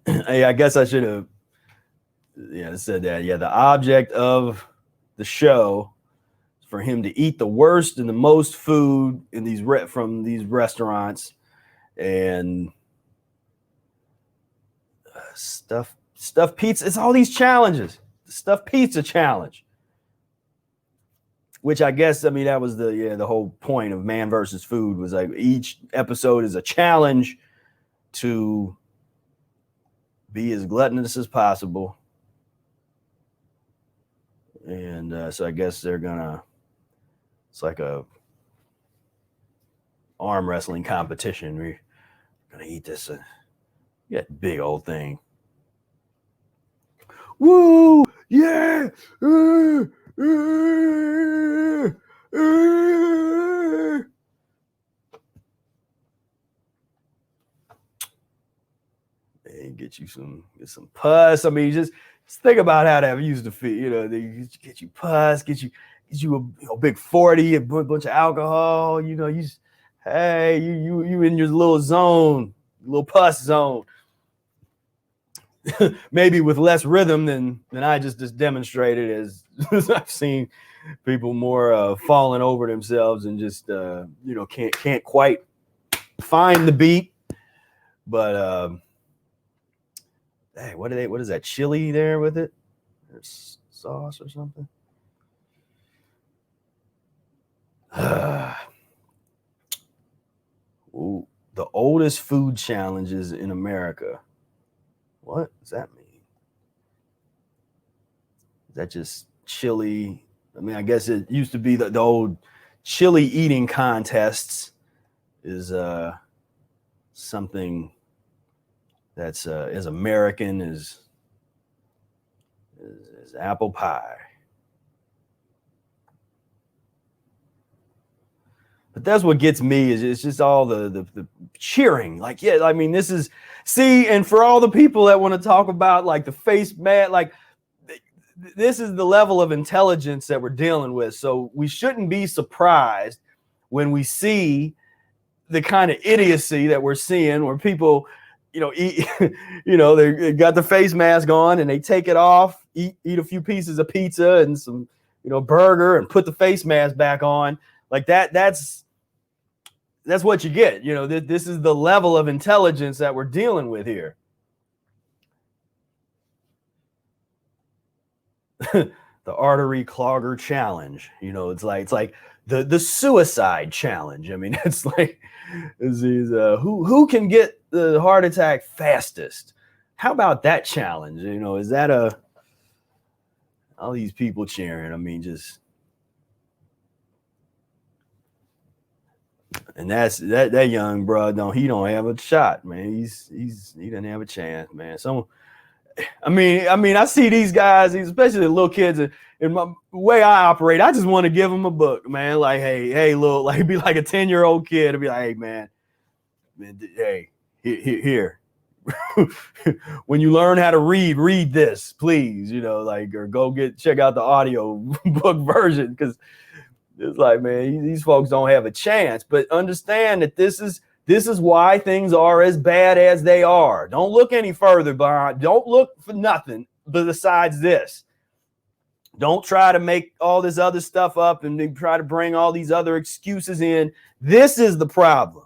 Hey, I guess I should have said that. Yeah, the object of the show is for him to eat the worst and the most food in from these restaurants, and stuffed pizza. It's all these challenges. The stuffed pizza challenge, which I guess, I mean, that was the whole point of Man versus Food, was like each episode is a challenge to be as gluttonous as possible. And so I guess it's like a arm wrestling competition. We're gonna eat this big old thing. Woo! Yeah! get some pus. I mean, just think about how that used to feel. You know, they get you pus, get you a big 40, a bunch of alcohol. You know, you in your little zone, little pus zone. Maybe with less rhythm than I just demonstrated, as I've seen people more falling over themselves and just can't quite find the beat. But hey, what is that chili there with it? There's sauce or something. Ooh, the oldest food challenges in America. What does that mean? Is that just chili? I mean, I guess it used to be the old chili eating contests is something that's as American as apple pie. But that's what gets me is it's just all the cheering. Like, yeah, I mean, and for all the people that want to talk about like the face mask, like this is the level of intelligence that we're dealing with. So we shouldn't be surprised when we see the kind of idiocy that we're seeing where people, eat, they got the face mask on and they take it off, eat a few pieces of pizza and some, burger and put the face mask back on. Like that's what you get. This is the level of intelligence that we're dealing with here. The artery clogger challenge. It's like the suicide challenge. I mean, it's like who can get the heart attack fastest? How about that challenge? Is that all these people cheering? I mean, just. And that young bro, he don't have a shot, man. He doesn't have a chance, man. I mean, I see these guys, especially the little kids, and the way I operate, I just want to give them a book, man. Like, hey, little, like, be like a 10-year-old kid and be like, hey, man, hey, here. When you learn how to read this, please, or go check out the audio book version, because it's like, man, these folks don't have a chance. But understand that this is why things are as bad as they are. Don't look any further behind. Don't look for nothing besides this. Don't try to make all this other stuff up and try to bring all these other excuses in. This is the problem.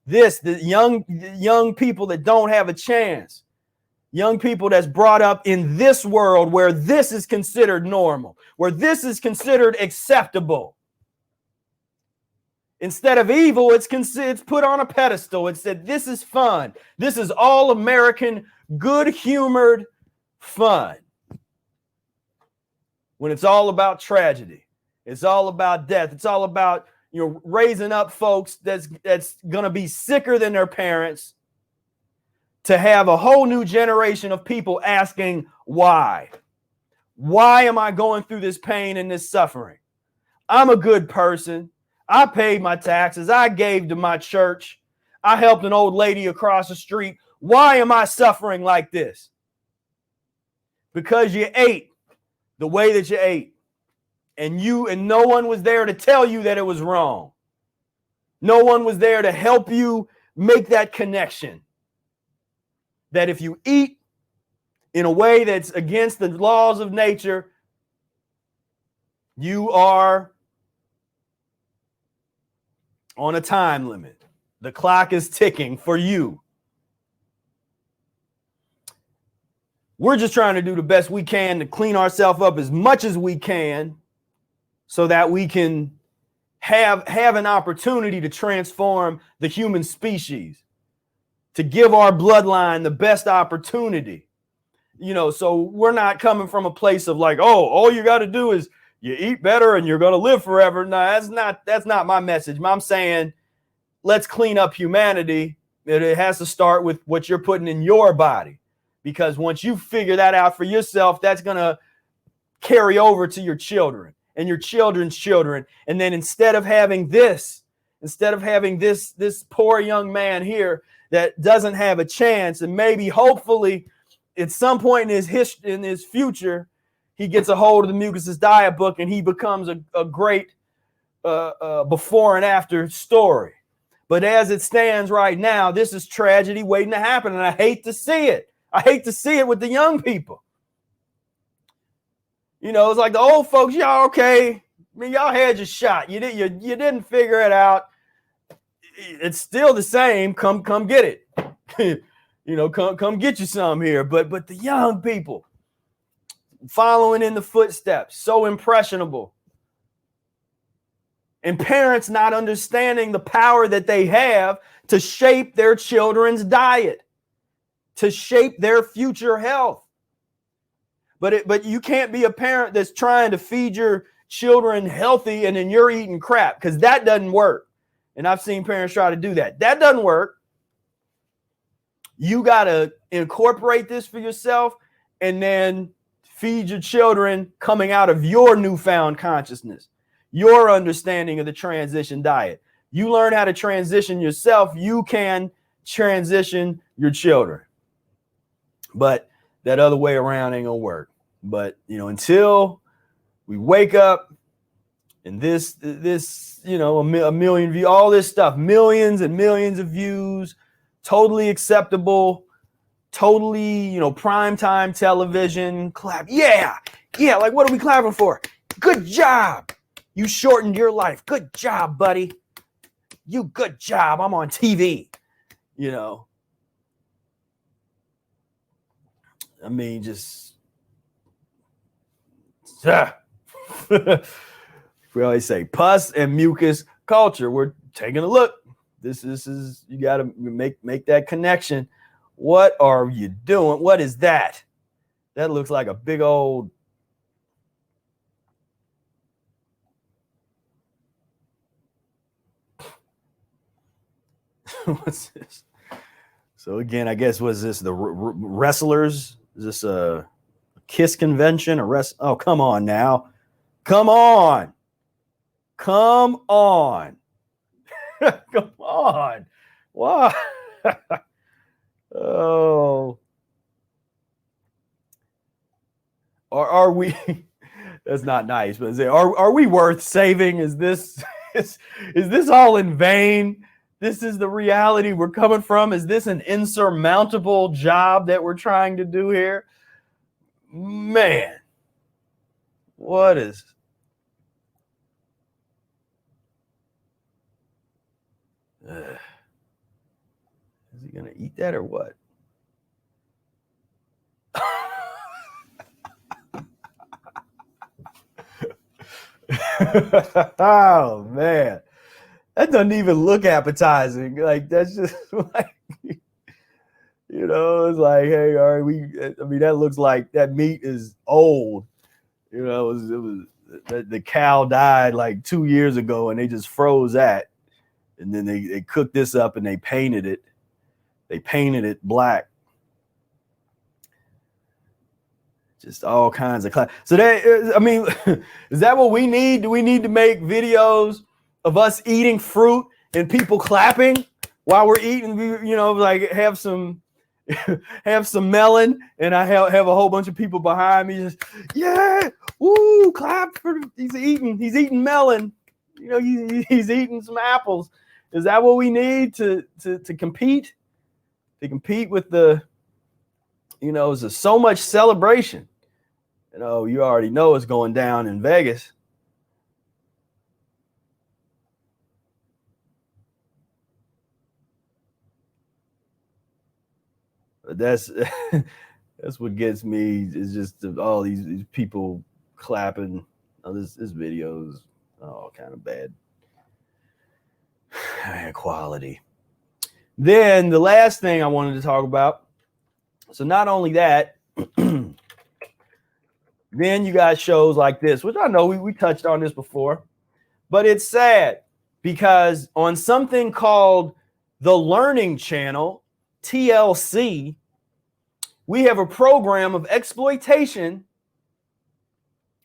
The young people that don't have a chance. Young people that's brought up in this world where this is considered normal, where this is considered acceptable. Instead of evil, it's put on a pedestal. It said, this is fun. This is all American, good-humored fun. When it's all about tragedy, it's all about death. It's all about, raising up folks that's going to be sicker than their parents, to have a whole new generation of people asking why. Why am I going through this pain and this suffering? I'm a good person. I paid my taxes. I gave to my church. I helped an old lady across the street. Why am I suffering like this? Because you ate the way that you ate. And no one was there to tell you that it was wrong. No one was there to help you make that connection. That if you eat in a way that's against the laws of nature, you are on a time limit. The clock is ticking for you. We're just trying to do the best we can to clean ourselves up as much as we can so that we can have an opportunity to transform the human species, to give our bloodline the best opportunity. So we're not coming from a place of like, oh, all you got to do is you eat better and you're going to live forever. No, that's not my message. I'm saying, let's clean up humanity. It has to start with what you're putting in your body, because once you figure that out for yourself, that's going to carry over to your children and your children's children. And then instead of having this poor young man here that doesn't have a chance, and maybe hopefully at some point in his future, he gets a hold of the Mucusless Diet book and he becomes a great before and after story. But as it stands right now, this is tragedy waiting to happen, and I hate to see it. I hate to see it with the young people. You know, it's like the old folks, y'all okay. I mean, y'all had your shot. You didn't figure it out. It's still the same. Come get it. You know, come get you some here. But the young people following in the footsteps, so impressionable. And parents not understanding the power that they have to shape their children's diet, to shape their future health. But you can't be a parent that's trying to feed your children healthy and then you're eating crap, because that doesn't work. And I've seen parents try to do that. That doesn't work. You got to incorporate this for yourself and then feed your children coming out of your newfound consciousness, your understanding of the transition diet. You learn how to transition yourself, you can transition your children. But that other way around ain't gonna work. But, you know, until we wake up and this, you know, a million views, all this stuff, millions and millions of views, totally acceptable, totally, you know, primetime television, clap. Yeah. Like, what are we clapping for? Good job. You shortened your life. Good job, buddy. You good job. I'm on TV, you know. I mean, just we always say pus and mucus culture. We're taking a look. This is you got to make that connection. What are you doing? What is that? That looks like a big old what's this? So again, I guess was this the wrestlers? Is this a kiss convention? Oh, come on now. Come on. Come on. Come on. Why? Oh. Are we that's not nice, but are we worth saving? Is this all in vain? This is the reality we're coming from. Is this an insurmountable job that we're trying to do here? Man, what is... is he going to eat that or what? Oh, man. That doesn't even look appetizing. Like, that's just like, you know, it's like, hey, all right, I mean, that looks like that meat is old. You know, it was the cow died like 2 years ago and they just froze that. And then they cooked this up and they painted it. They painted it black. Just all kinds of so that, I mean, is that what we need? Do we need to make videos of us eating fruit and people clapping while we're eating? You know, like have some melon and I have a whole bunch of people behind me just, yeah, woo, clap for he's eating melon. You know, he's eating some apples. Is that what we need to compete? To compete with the, you know, there's so much celebration. You know, you already know it's going down in Vegas. But that's what gets me is just all these people clapping. Oh, this video is all kind of bad quality. Then the last thing I wanted to talk about. So not only that, then you got shows like this, which I know we touched on this before, but it's sad because on something called the Learning Channel, TLC, we have a program of exploitation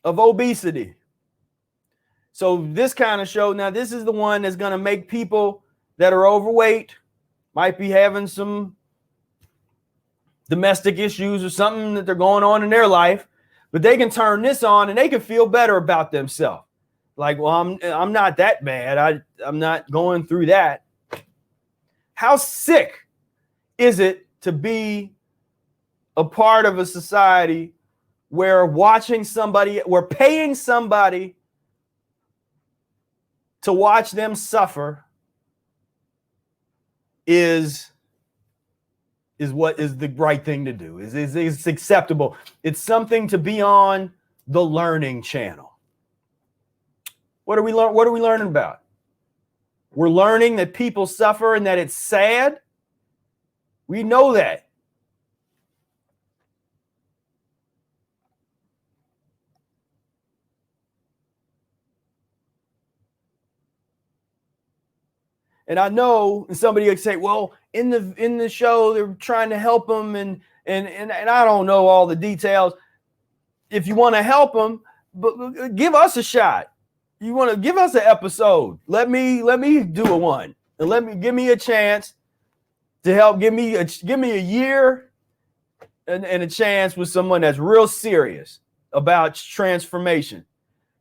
of obesity. So this kind of show, now this is the one that's going to make people that are overweight might be having some domestic issues or something that they're going on in their life, but they can turn this on and they can feel better about themselves. Like, well, I'm not that bad. I'm not going through that. How sick is it to be a part of a society where we're paying somebody to watch them suffer is what is the right thing to do, is acceptable. It's something to be on the learning channel. What are we learning about? We're learning that people suffer and that it's sad. We know that. And I know somebody would say, well, in the show, they're trying to help them, and I don't know all the details. If you want to help them, but give us a shot. You want to give us an episode. Let me do a one. And give me a chance to help. Give me a year and a chance with someone that's real serious about transformation.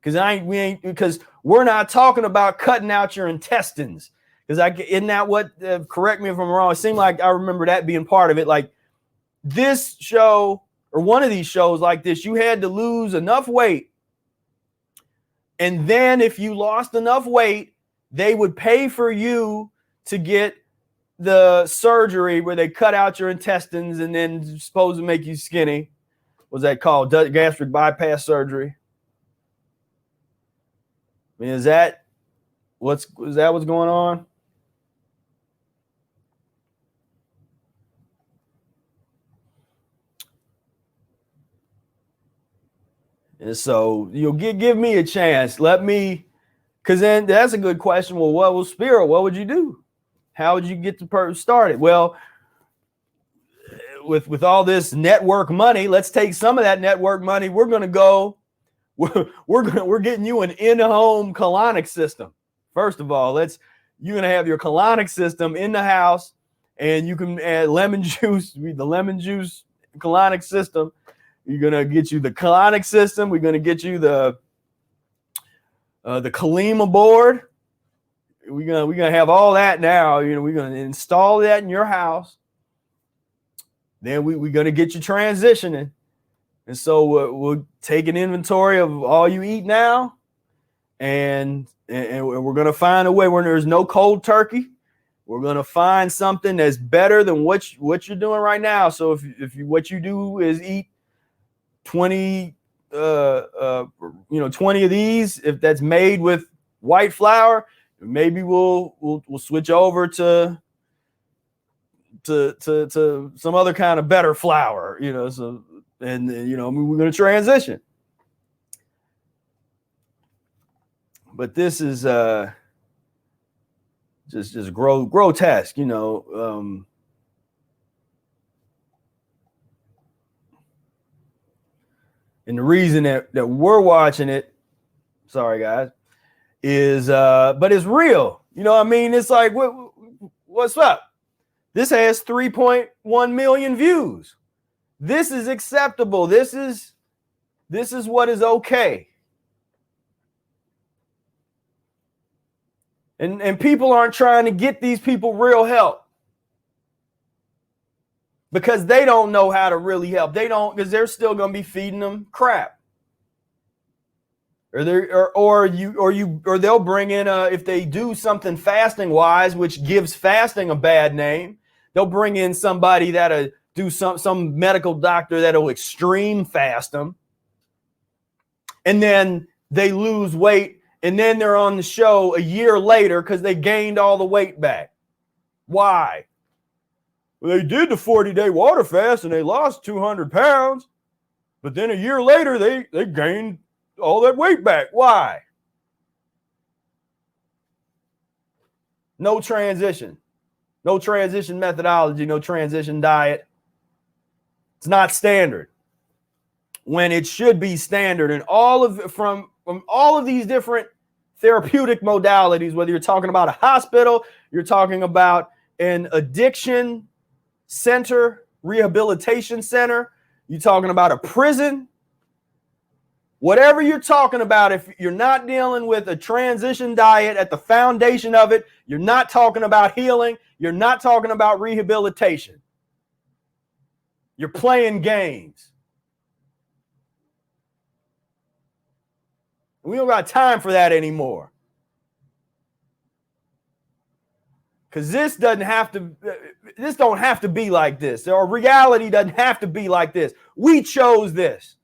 Because we're not talking about cutting out your intestines. Because isn't that what, correct me if I'm wrong, it seemed like I remember that being part of it. Like this show, or one of these shows like this, you had to lose enough weight. And then if you lost enough weight, they would pay for you to get the surgery where they cut out your intestines and then supposed to make you skinny. What's that called? Gastric bypass surgery. I mean, is that what's going on? And so you'll give me a chance. Because then that's a good question. Well, what was Spira? What would you do? How would you get the person started? Well, with all this network money, let's take some of that network money. We're getting you an in-home colonic system. First of all, you're gonna have your colonic system in the house, and you can add lemon juice, the lemon juice colonic system. You're gonna get you the colonic system. We're gonna get you the Kalima board. We're gonna have all that now. We're gonna install that in your house. Then we're gonna get you transitioning, and so we'll take an inventory of all you eat now, and we're gonna find a way where there's no cold turkey. We're gonna find something that's better than what you're doing right now. So if what you do is eat 20 20 of these, if that's made with white flour, maybe we'll switch over to some other kind of better flour, so and we're going to transition. But this is just grotesque, and the reason that we're watching it, sorry guys, is but it's real. It's like, what's up? This has 3.1 million views. This is acceptable. This is what is okay. And people aren't trying to get these people real help, because they don't know how to really help. They don't, because they're still going to be feeding them crap. Or they'll bring in if they do something fasting wise, which gives fasting a bad name, they'll bring in somebody that'll do some medical doctor that'll extreme fast them. And then they lose weight, and then they're on the show a year later because they gained all the weight back. Why? Well, they did the 40-day water fast and they lost 200 pounds, but then a year later they gained all that weight back. Why? No transition methodology, no transition diet. It's not standard when it should be standard. And from all of these different therapeutic modalities, whether you're talking about a hospital, you're talking about an addiction center, rehabilitation center, you're talking about a prison, whatever you're talking about, if you're not dealing with a transition diet at the foundation of it, you're not talking about healing, you're not talking about rehabilitation. You're playing games. We don't got time for that anymore. Because this don't have to be like this. Our reality doesn't have to be like this. We chose this.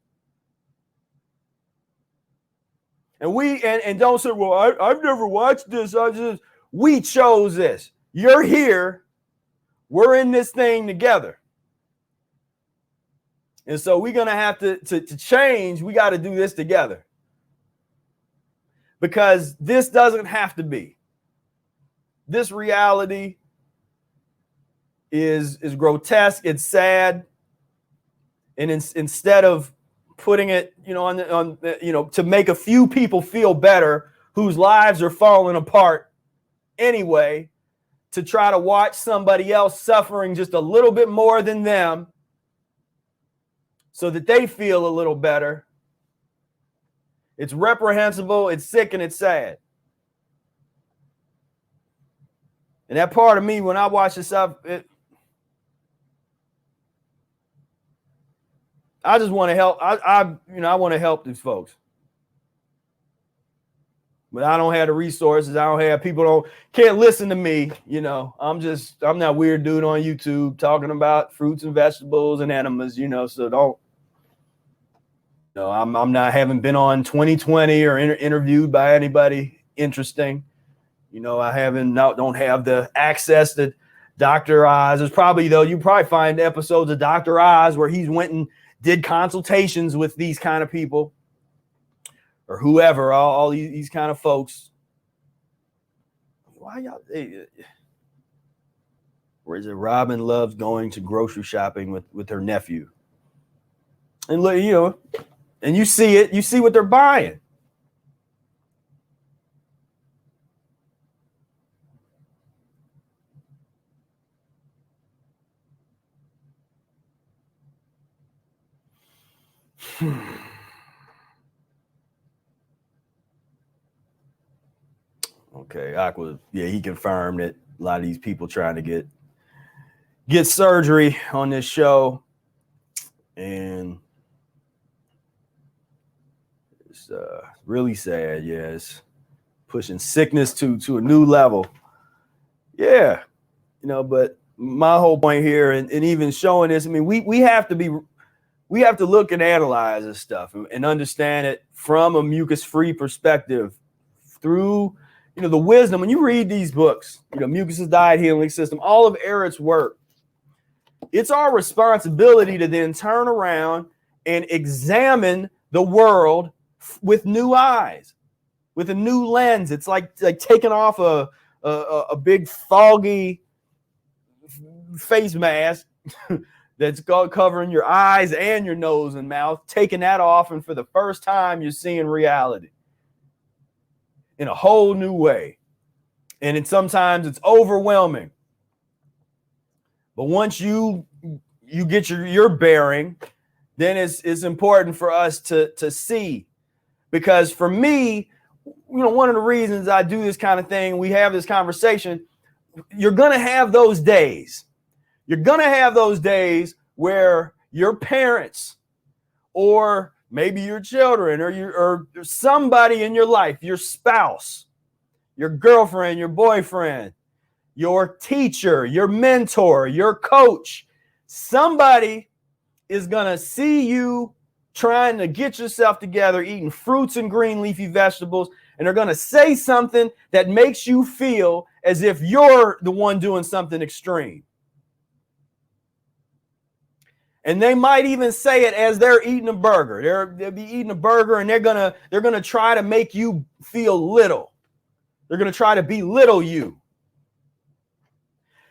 And don't say, well, I've never watched this. We chose this. You're here. We're in this thing together. And so we're going to have to change. We got to do this together. Because this doesn't have to be. This reality is grotesque. It's sad. And instead of putting it, to make a few people feel better whose lives are falling apart anyway, to try to watch somebody else suffering just a little bit more than them so that they feel a little better. It's reprehensible, it's sick, and it's sad. And that part of me, when I watch this stuff, I just want to help. I want to help these folks. But I don't have the resources. I don't have people can't listen to me. I'm that weird dude on YouTube talking about fruits and vegetables and enemas, so don't. I'm not, haven't been on 2020 or interviewed by anybody interesting. I don't have the access to Dr. Oz. There's probably, though, you probably find episodes of Dr. Oz where he's went and did consultations with these kind of people or whoever, all these kind of folks. Why y'all? Where is it? Robin loves going to grocery shopping with her nephew. And look, and you see it. You see what they're buying. Okay, Aqua, yeah, he confirmed that a lot of these people trying to get surgery on this show, and it's really sad. Yeah, it's pushing sickness to a new level. Yeah, but my whole point here, and even showing this, I mean, we have to look and analyze this stuff and understand it from a mucus-free perspective through, the wisdom. When you read these books, Mucusless Diet Healing System, all of Eric's work, it's our responsibility to then turn around and examine the world with new eyes, with a new lens. It's like taking off a big foggy face mask that's covering your eyes and your nose and mouth, taking that off, and for the first time, you're seeing reality in a whole new way. And sometimes it's overwhelming. But once you get your bearing, then it's important for us to see. Because for me, one of the reasons I do this kind of thing, we have this conversation, you're going to have those days. You're going to have those days where your parents or maybe your children or somebody in your life, your spouse, your girlfriend, your boyfriend, your teacher, your mentor, your coach, somebody is going to see you trying to get yourself together, eating fruits and green leafy vegetables, and they're going to say something that makes you feel as if you're the one doing something extreme. And they might even say it as they're eating a burger. They'll be eating a burger, and they're gonna try to make you feel little. They're gonna try to belittle you.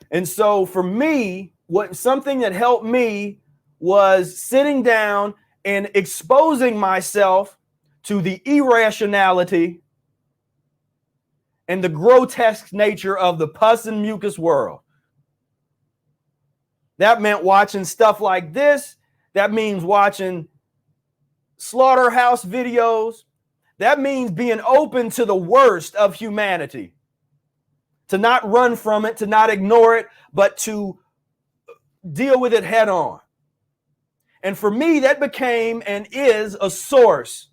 And so for me, something that helped me was sitting down and exposing myself to the irrationality and the grotesque nature of the pus and mucus world. That meant watching stuff like this. That means watching slaughterhouse videos. That means being open to the worst of humanity, to not run from it, to not ignore it, but to deal with it head on. And for me, that became and is a source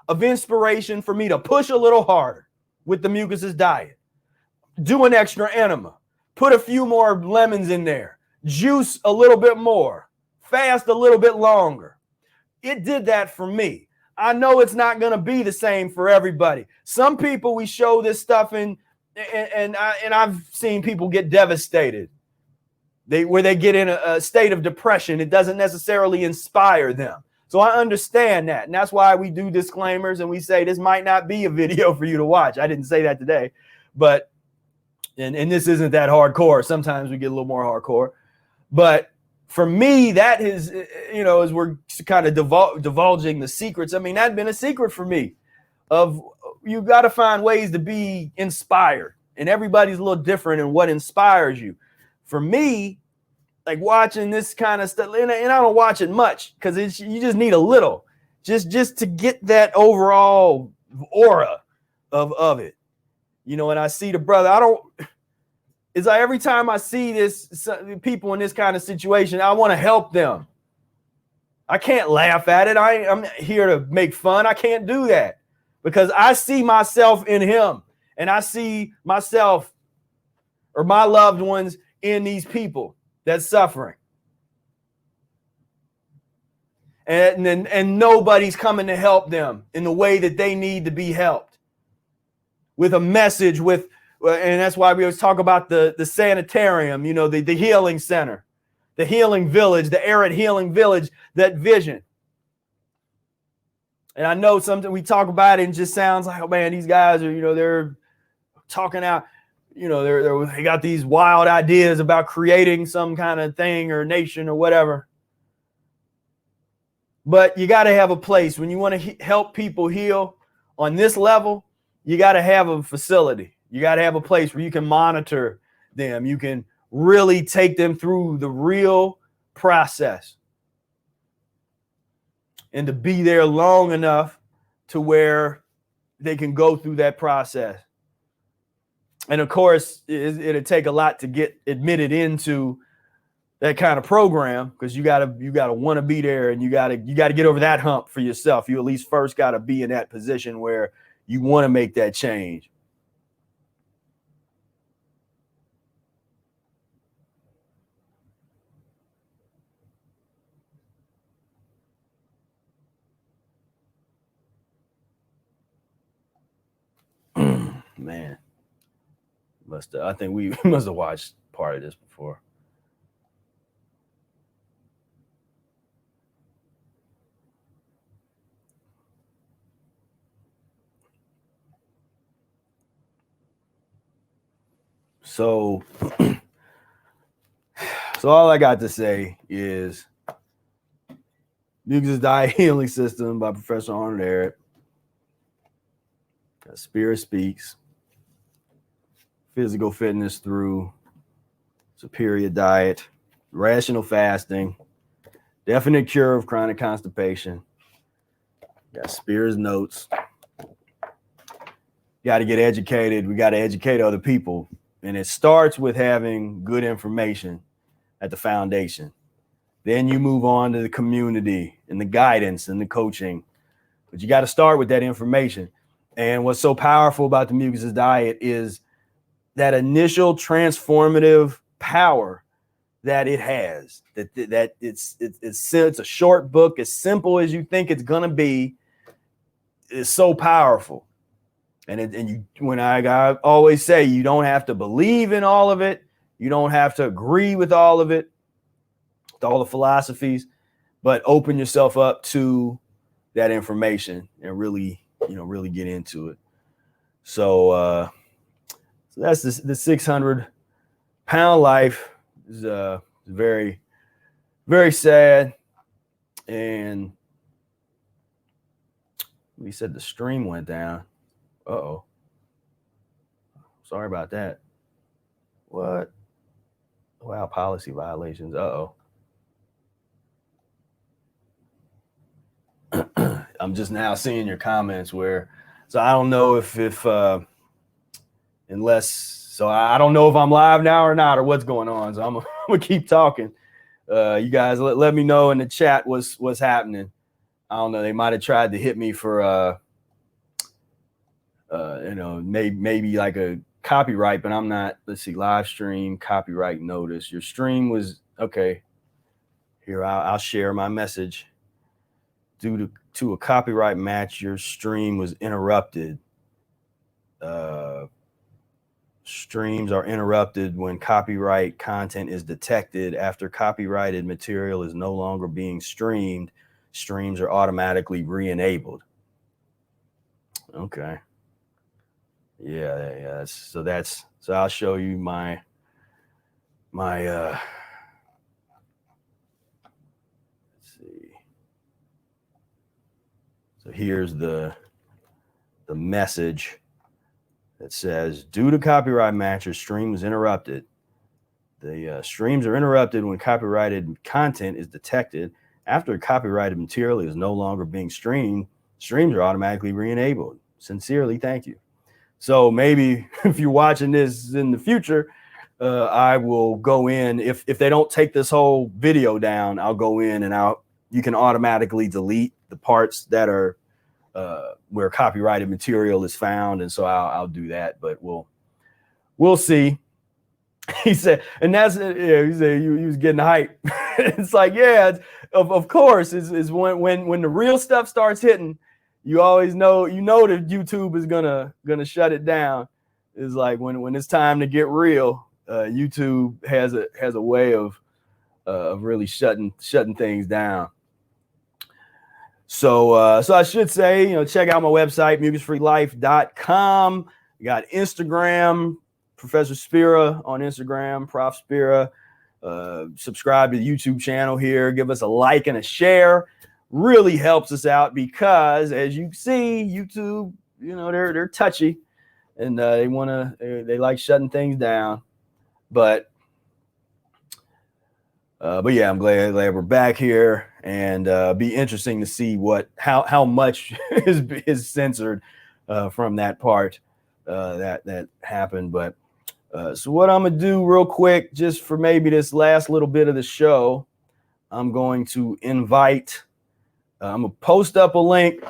of inspiration for me to push a little harder with the Mucusless diet. Do an extra enema, put a few more lemons in there, juice a little bit more, fast a little bit longer. It did that for me. I know it's not going to be the same for everybody. Some people we show this stuff in, and I've seen people get devastated. Where they get in a state of depression. It doesn't necessarily inspire them. So I understand that. And that's why we do disclaimers and we say this might not be a video for you to watch. I didn't say that today, but and this isn't that hardcore. Sometimes we get a little more hardcore. But for me, that is, as we're kind of divulging the secrets, I mean, that's been a secret for me of you got to find ways to be inspired. And everybody's a little different in what inspires you. For me, like watching this kind of stuff, and I don't watch it much because you just need a little, just to get that overall aura of it, And I see the brother. It's like every time I see people in this kind of situation, I want to help them. I can't laugh at it. I'm here to make fun. I can't do that because I see myself in him, and I see myself or my loved ones in these people that's suffering. And nobody's coming to help them in the way that they need to be helped. With a message, and that's why we always talk about the sanitarium, the healing center, the healing village, the arid healing village, that vision. And I know something we talk about it and it just sounds like, oh man, these guys are, they're talking out. They got these wild ideas about creating some kind of thing or nation or whatever. But you got to have a place when you want to help people heal on this level. You got to have a facility. You got to have a place where you can monitor them. You can really take them through the real process and to be there long enough to where they can go through that process. And of course, it'll take a lot to get admitted into that kind of program because you gotta want to be there, and you gotta get over that hump for yourself. You at least first gotta be in that position where you want to make that change. Man. I think we must have watched part of this before. So all I got to say is Mucusless Diet Healing System by Professor Arnold Ehret. Spira Speaks. Physical fitness through superior diet, rational fasting, definite cure of chronic constipation. Got Spira's notes. Got to get educated. We got to educate other people. And it starts with having good information at the foundation. Then you move on to the community and the guidance and the coaching. But you got to start with that information. And what's so powerful about the Mucusless diet is that initial transformative power that it has, that it's a short book, as simple as you think it's going to be, is so powerful. When I always say, you don't have to believe in all of it. You don't have to agree with all of it, with all the philosophies, but open yourself up to that information and really get into it. So that's the 600-pound life is very, very sad. And we said the stream went down. Sorry about that. What? Wow, policy violations. Uh-oh. I'm just now seeing your comments where, so I don't know if unless, so I don't know if I'm live now or not, or what's going on. So I'm gonna keep talking. You guys let me know in the chat what's happening. I don't know. They might have tried to hit me for, maybe like a copyright, but I'm not. Let's see, live stream, copyright notice. Your stream was, okay. Here, I'll share my message. Due to a copyright match, your stream was interrupted. Streams are interrupted when copyright content is detected. After copyrighted material is no longer being streamed, streams are automatically re-enabled. Okay. Yeah. So I'll show you my let's see. So here's the message that says, due to copyright match, your stream was interrupted. The streams are interrupted when copyrighted content is detected. After copyrighted material is no longer being streamed, streams are automatically re-enabled. Sincerely, thank you. So maybe if you're watching this in the future, I will go in. If they don't take this whole video down, I'll go in and you can automatically delete the parts that are where copyrighted material is found, and so I'll do that. But we'll see. He said, and that's he said he was getting hype. It's like, yeah, of course, is when the real stuff starts hitting, you always know that YouTube is gonna shut it down. It's like when it's time to get real, YouTube has a way of really shutting things down. So I should say, check out my website, mucus-freelife.com. You got Instagram, Professor Spira on Instagram, Prof Spira. Subscribe to the YouTube channel here. Give us a like and a share. Really helps us out because, as you see, YouTube, they're touchy, and they like shutting things down. But yeah, I'm glad we're back here, and be interesting to see how much is censored from that part that happened. But so what I'm gonna do real quick, just for maybe this last little bit of the show, I'm going to invite. I'm gonna post up a link,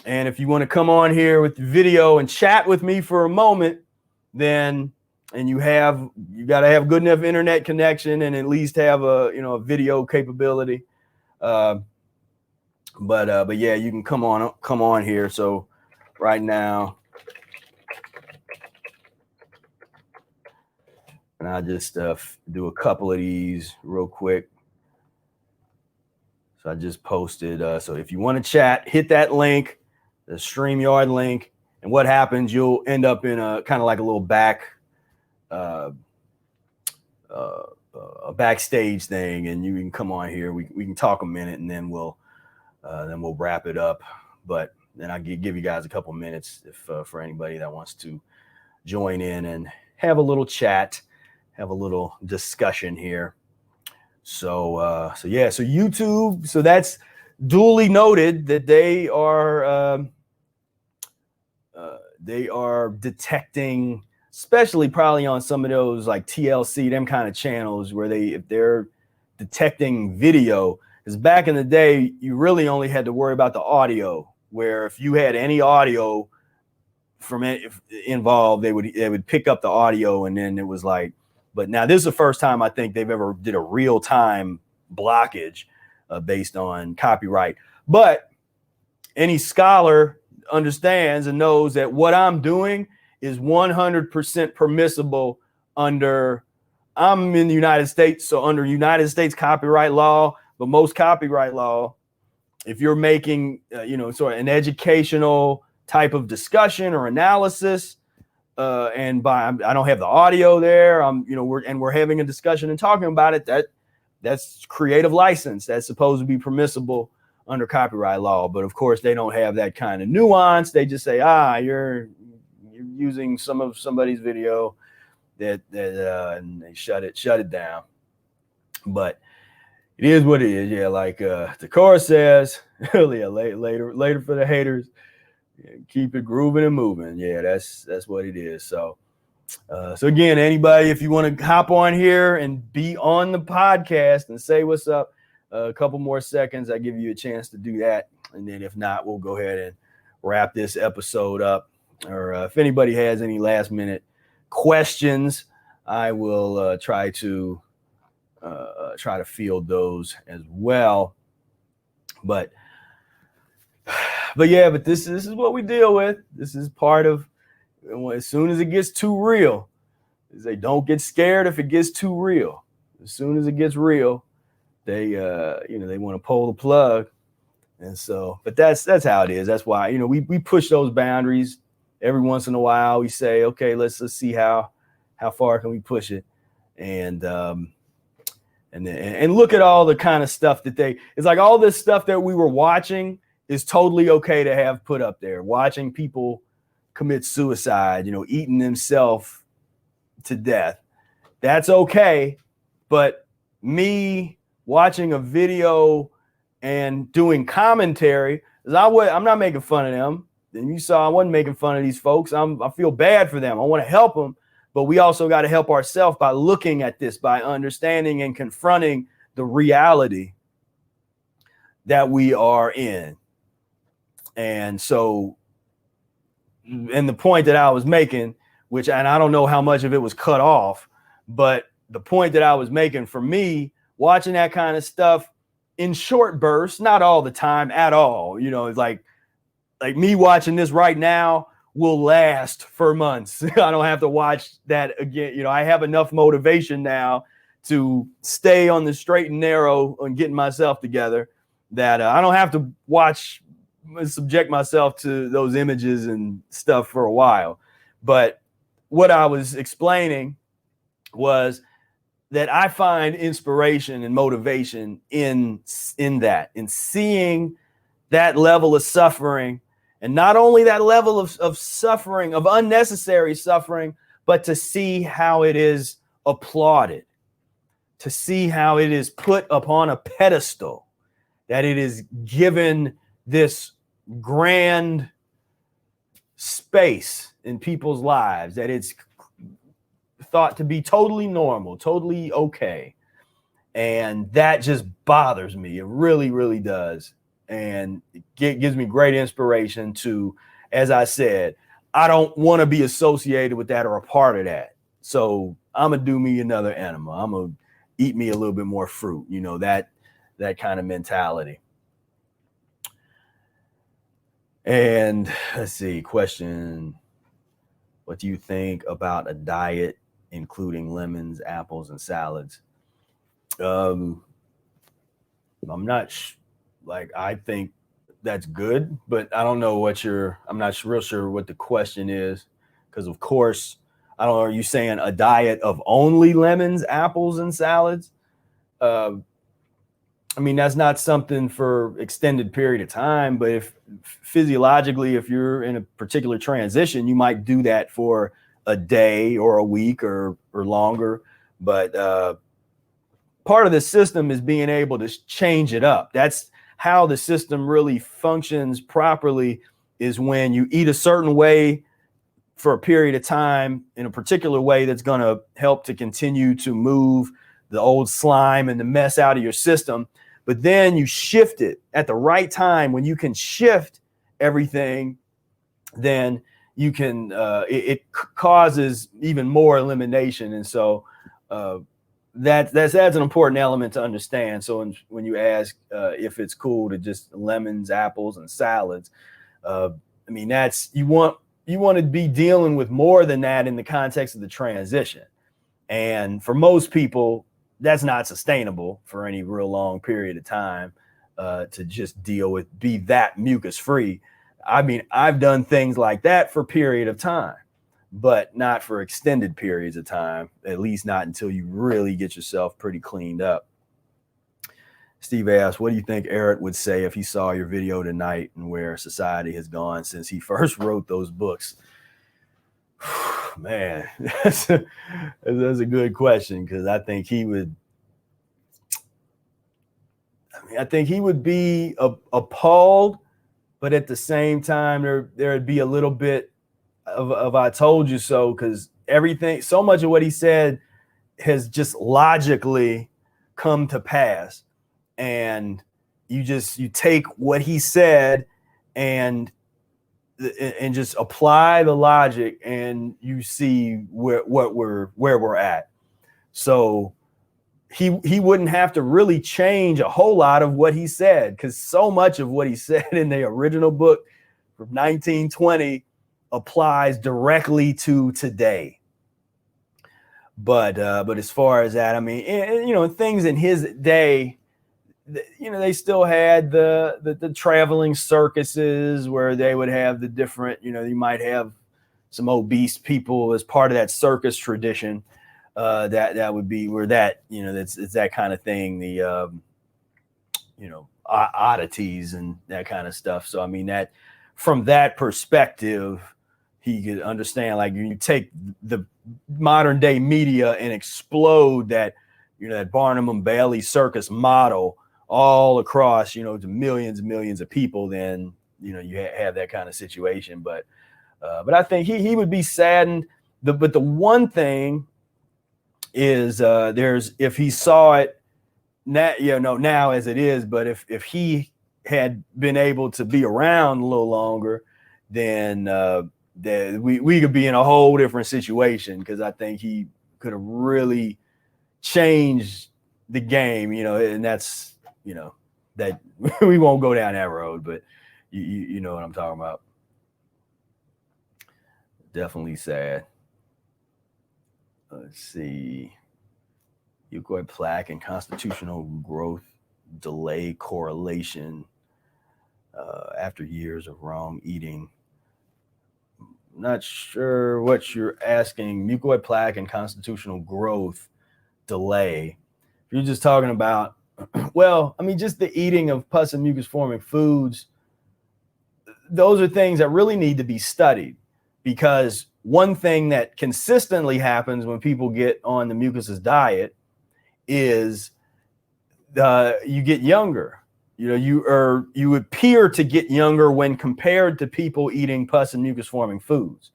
and if you want to come on here with the video and chat with me for a moment, then. And you got to have good enough internet connection and at least have a video capability. But yeah, you can come on here. So right now, and I'll just do a couple of these real quick. So I just posted. So if you want to chat, hit that link, the StreamYard link, and what happens? You'll end up in a kind of like a little a backstage thing, and you can come on here. We can talk a minute, and then we'll wrap it up. But then I'll give you guys a couple minutes if for anybody that wants to join in and have a little chat, have a little discussion here. So yeah, so YouTube. So that's duly noted that they are detecting. Especially probably on some of those like TLC, them kind of channels where if they're detecting video, because back in the day, you really only had to worry about the audio, where if you had any audio from it involved, they would pick up the audio, and then it was like, but now this is the first time I think they've ever did a real time blockage based on copyright. But any scholar understands and knows that what I'm doing is 100% permissible under, I'm in the United States, so under United States copyright law, but most copyright law, if you're making, sort of an educational type of discussion or analysis, and I don't have the audio there, we're having a discussion and talking about it, that's creative license. That's supposed to be permissible under copyright law. But of course, they don't have that kind of nuance. They just say, you're using some of somebody's video, and they shut it down. But it is what it is. Yeah, like the chorus says, yeah, later for the haters. Yeah, keep it grooving and moving. Yeah, that's what it is. So again, anybody, if you want to hop on here and be on the podcast and say what's up, a couple more seconds, I give you a chance to do that. And then if not, we'll go ahead and wrap this episode up. Or if anybody has any last minute questions, I will try to field those as well. But this is what we deal with. This is part of, as soon as it gets too real, they don't get scared if it gets too real. As soon as it gets real, they want to pull the plug. And so, but that's how it is. That's why, we push those boundaries every once in a while. We say, okay, let's see how far can we push it. And look at all the kind of stuff it's like all this stuff that we were watching is totally okay to have put up there. Watching people commit suicide, eating themselves to death. That's okay. But me watching a video and doing commentary, I'm not making fun of them. And you saw I wasn't making fun of these folks. I feel bad for them. I want to help them. But we also got to help ourselves by looking at this, by understanding and confronting the reality that we are in. And so, and the point that I was making, and I don't know how much of it was cut off, but the point that I was making, for me, watching that kind of stuff in short bursts, not all the time at all, it's like me watching this right now will last for months. I don't have to watch that again. I have enough motivation now to stay on the straight and narrow and getting myself together that I don't have to subject myself to those images and stuff for a while. But what I was explaining was that I find inspiration and motivation in seeing that level of suffering. And not only that level of suffering, of unnecessary suffering, but to see how it is applauded, to see how it is put upon a pedestal, that it is given this grand space in people's lives, that it's thought to be totally normal, totally okay. And that just bothers me. It really, really does. And it gives me great inspiration to, as I said, I don't want to be associated with that or a part of that. So I'm going to do me another enema. I'm going to eat me a little bit more fruit, that kind of mentality. And let's see, question. What do you think about a diet including lemons, apples, and salads? I'm not I think that's good, but I don't know I'm not real sure what the question is. Because of course, I don't know, are you saying a diet of only lemons, apples, and salads? That's not something for extended period of time, but if physiologically, if you're in a particular transition, you might do that for a day or a week or longer. But part of the system is being able to change it up. That's how the system really functions properly, is when you eat a certain way for a period of time in a particular way that's going to help to continue to move the old slime and the mess out of your system. But then you shift it at the right time. When you can shift everything, then you can, it causes even more elimination. And so that's an important element to understand. So when you ask if it's cool to just lemons, apples, and salads, that's, you want to be dealing with more than that in the context of the transition. And for most people, that's not sustainable for any real long period of time to just be that mucus free. I've done things like that for a period of time, but not for extended periods of time, at least not until you really get yourself pretty cleaned up. Steve asked, what do you think Eric would say if he saw your video tonight and where society has gone since he first wrote those books? Man, that's a good question, because I think he would. I think he would be appalled, but at the same time, there'd be a little bit of "I told you so," because everything, so much of what he said, has just logically come to pass, and you take what he said and just apply the logic, and you see where we're at. So he wouldn't have to really change a whole lot of what he said, because so much of what he said in the original book from 1920 applies directly to today. But as far as that, I mean, things in his day, they still had the traveling circuses where they would have the different, you might have some obese people as part of that circus tradition. That would be where that, it's that kind of thing, the oddities and that kind of stuff. So I mean, that from that perspective, he could understand, like, you take the modern day media and explode that, that Barnum and Bailey circus model all across, to millions and millions of people, then, you have that kind of situation. But I think he would be saddened. But the one thing is, if he saw it now, now as it is, but if he had been able to be around a little longer, then we could be in a whole different situation, because I think he could have really changed the game, and that's, that we won't go down that road, but you know what I'm talking about. Definitely sad. Let's see. Mucoid plaque and constitutional growth delay correlation after years of wrong eating. Not sure what you're asking. Mucoid plaque and constitutional growth delay. If you're just talking about, well, I mean, just the eating of pus and mucus forming foods, those are things that really need to be studied, because one thing that consistently happens when people get on the mucusless diet is you get younger. You appear to get younger when compared to people eating pus and mucus forming foods,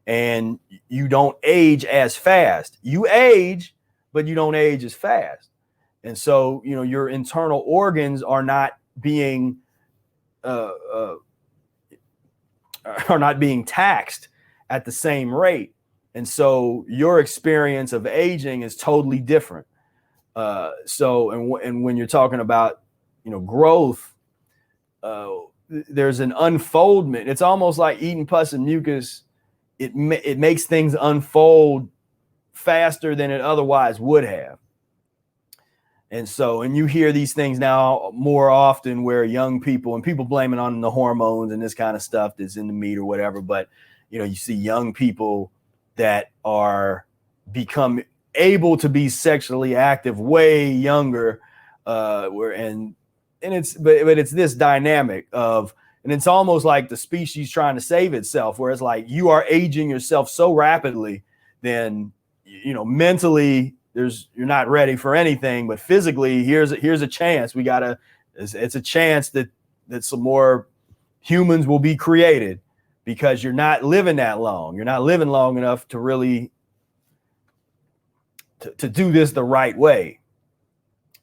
and you don't age as fast. You age, but you don't age as fast. And so, your internal organs are not being taxed at the same rate. And so your experience of aging is totally different. And when you're talking about, growth, there's an unfoldment. It's almost like eating pus and mucus. It makes things unfold faster than it otherwise would have. And so, and you hear these things now more often, where young people, and people blame it on the hormones and this kind of stuff that's in the meat or whatever. But, you see young people that are become able to be sexually active way younger, and it's this dynamic of, and it's almost like the species trying to save itself, where it's like you are aging yourself so rapidly, then, mentally, you're not ready for anything, but physically, here's a chance. It's a chance that some more humans will be created, because you're not living that long. You're not living long enough to really to do this the right way.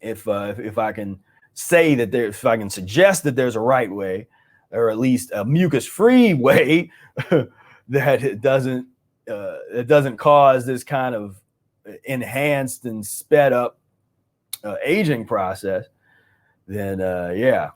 If I can say that if I can suggest that there's a right way, or at least a mucus-free way that it doesn't cause this kind of enhanced and sped up aging process, then yeah.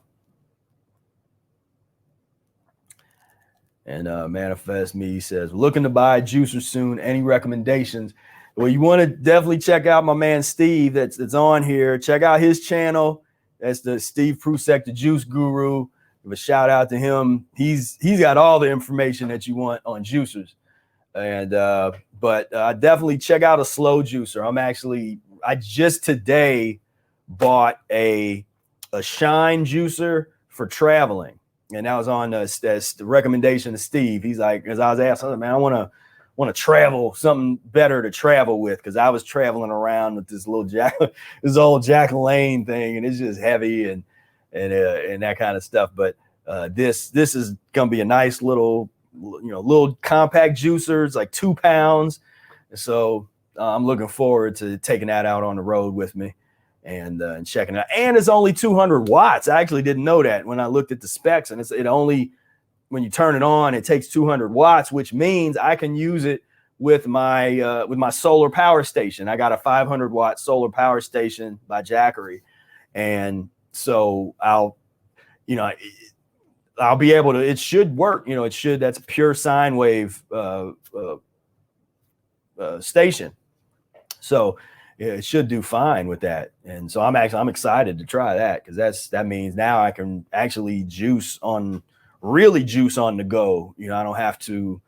And Manifest Me says, looking to buy a juicer soon. Any recommendations? Well, you want to definitely check out my man Steve that's on here. Check out his channel. That's the Steve Prusek, the Juice Guru. Give a shout out to him. He's got all the information that you want on juicers. And but definitely check out a slow juicer. I just today bought a Shine juicer for traveling, and that was on the recommendation of Steve. He's like, as I was asking, man, I want want to travel, something better to travel with, because I was traveling around with this little this old Jack Lane thing, and it's just heavy and that kind of stuff. But this is gonna be a nice little, little compact juicer. It's like 2 pounds, so I'm looking forward to taking that out on the road with me and checking it out. And it's only 200 watts. I actually didn't know that when I looked at the specs, and it only, when you turn it on, it takes 200 watts, which means I can use it with my solar power station. I got a 500 watt solar power station by Jackery, and so I'll be able to. It should work. That's a pure sine wave station, so it should do fine with that. And so I'm excited to try that, because that means now I can actually really juice on the go. I don't have to.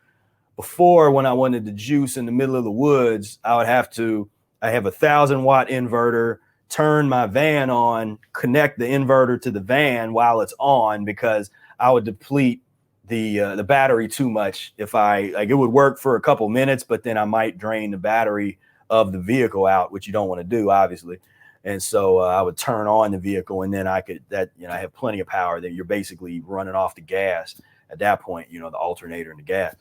Before, when I wanted to juice in the middle of the woods, I have a 1,000 watt inverter, turn my van on, connect the inverter to the van while it's on, because I would deplete the battery too much. If it would work for a couple minutes, but then I might drain the battery of the vehicle out, which you don't want to do, obviously. And so I would turn on the vehicle, and then I have plenty of power that you're basically running off the gas at that point, the alternator and the gas.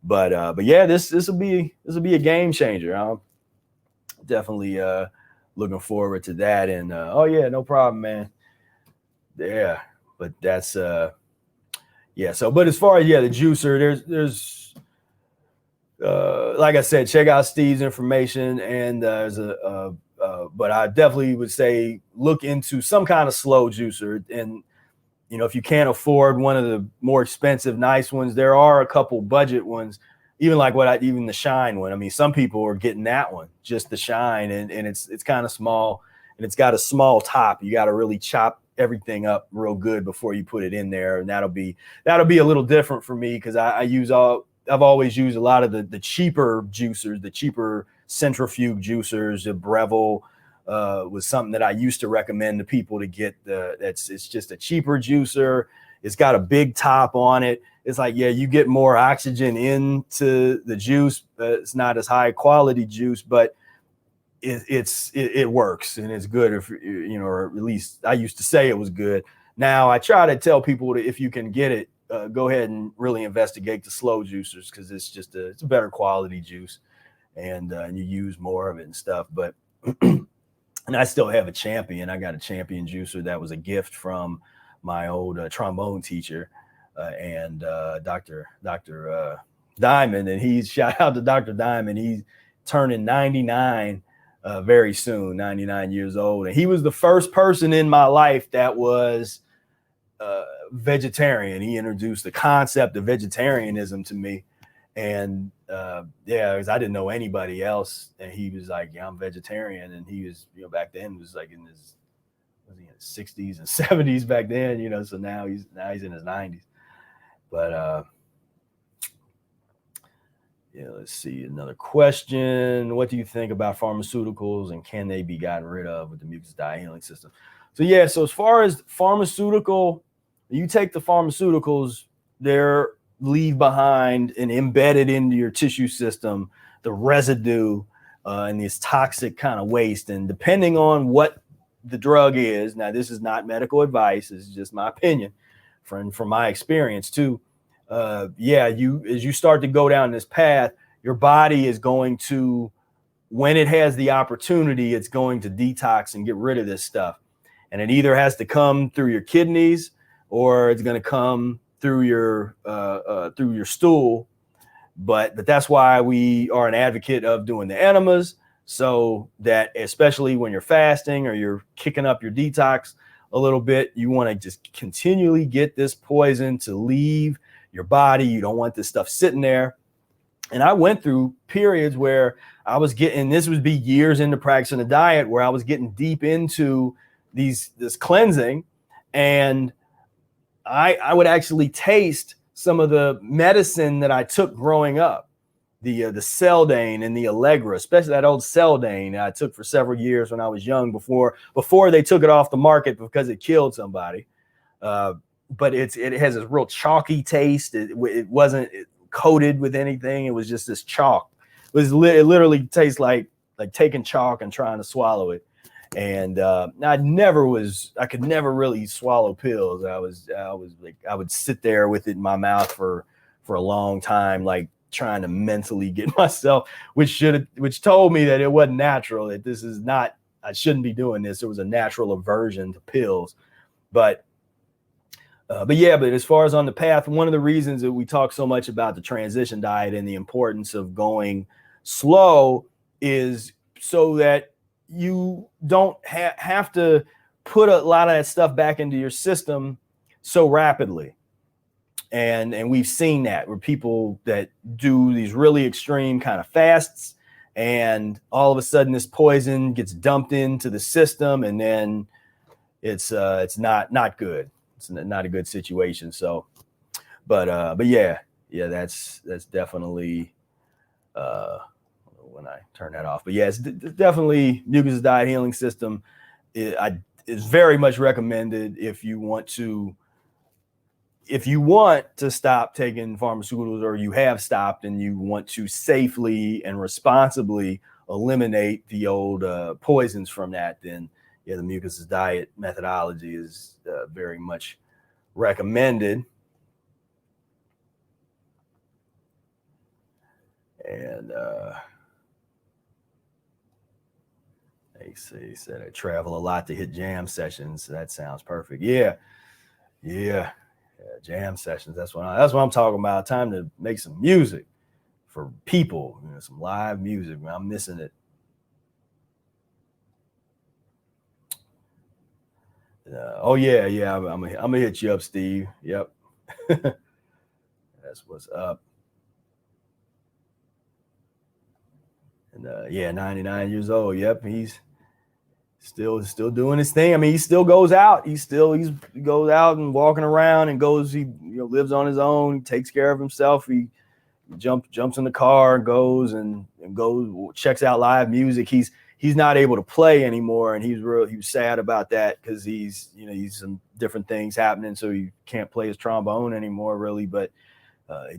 But yeah, this will be a game changer. I'm definitely looking forward to that. And oh yeah, no problem, man. Yeah, but that's yeah. So, but as far as the juicer, there's like I said, check out Steve's information, and there's but I definitely would say look into some kind of slow juicer. And if you can't afford one of the more expensive, nice ones, there are a couple budget ones, even like even the Shine one. I mean, some people are getting that one, just the Shine, and it's kind of small, and it's got a small top. You got to really chop everything up real good before you put it in there, and that'll be a little different for me, because I've always used a lot of the cheaper juicers, the cheaper centrifuge juicers. The Breville was something that I used to recommend to people to get. It's just a cheaper juicer. It's got a big top on it. It's like, you get more oxygen into the juice. It's not as high quality juice, but it works, and it's good. If or at least I used to say it was good. Now I try to tell people that if you can get it, go ahead and really investigate the slow juicers, because it's a better quality juice, and you use more of it and stuff. But and I still have a Champion. I got a Champion juicer that was a gift from my old trombone teacher, and Dr. Diamond. And shout out to Dr. Diamond. He's turning 99 very soon, 99 years old. And he was the first person in my life that was vegetarian. He introduced the concept of vegetarianism to me. And because I didn't know anybody else, and he was like, I'm vegetarian. And he was, back then was like in his 60s and 70s back then, so now he's in his 90s. But let's see, another question. What do you think about pharmaceuticals, and can they be gotten rid of with the Mucusless Diet Healing System? So so as far as pharmaceutical, you take the pharmaceuticals, they're leave behind and embedded into your tissue system the residue and this toxic kind of waste. And depending on what the drug is, now this is not medical advice, this is just my opinion from my experience too. As you start to go down this path, your body is going to, when it has the opportunity, it's going to detox and get rid of this stuff. And it either has to come through your kidneys, or it's going to come through your stool. But that's why we are an advocate of doing the enemas, so that especially when you're fasting or you're kicking up your detox a little bit, you want to just continually get this poison to leave your body. You don't want this stuff sitting there. And I went through periods where I was getting, this would be years into practicing the diet, where I was getting deep into this cleansing, and I would actually taste some of the medicine that I took growing up, the Celdane and the Allegra, especially that old Celdane I took for several years when I was young, before they took it off the market because it killed somebody. But it has this real chalky taste. It wasn't coated with anything. It was just this chalk. It literally tastes like taking chalk and trying to swallow it. And I could never really swallow pills. I would sit there with it in my mouth for a long time, like trying to mentally get myself, which told me that it wasn't natural, that this is not, I shouldn't be doing this. It was a natural aversion to pills. But as far as on the path, one of the reasons that we talk so much about the transition diet and the importance of going slow is so that you don't have to put a lot of that stuff back into your system so rapidly. And we've seen that where people that do these really extreme kind of fasts, and all of a sudden this poison gets dumped into the system, and then it's not good. It's not a good situation. So, but yeah, that's definitely when I turn that off. But yeah, it's definitely Mucusless Diet Healing System. It's very much recommended if you want to stop taking pharmaceuticals, or you have stopped and you want to safely and responsibly eliminate the old poisons from that, then the Mucusless diet methodology is very much recommended. And they said I travel a lot to hit jam sessions. That sounds perfect. Yeah, jam sessions. That's what I'm talking about. Time to make some music for people, some live music. I'm missing it. I'm gonna hit you up, Steve. Yep. That's what's up. And 99 years old. Yep, he's still doing his thing. I mean, he still goes out. He goes out and walking around and goes. He lives on his own. He takes care of himself. He jumps in the car and goes and goes, checks out live music. He's not able to play anymore, and he was sad about that, because he's some different things happening, so he can't play his trombone anymore, really. But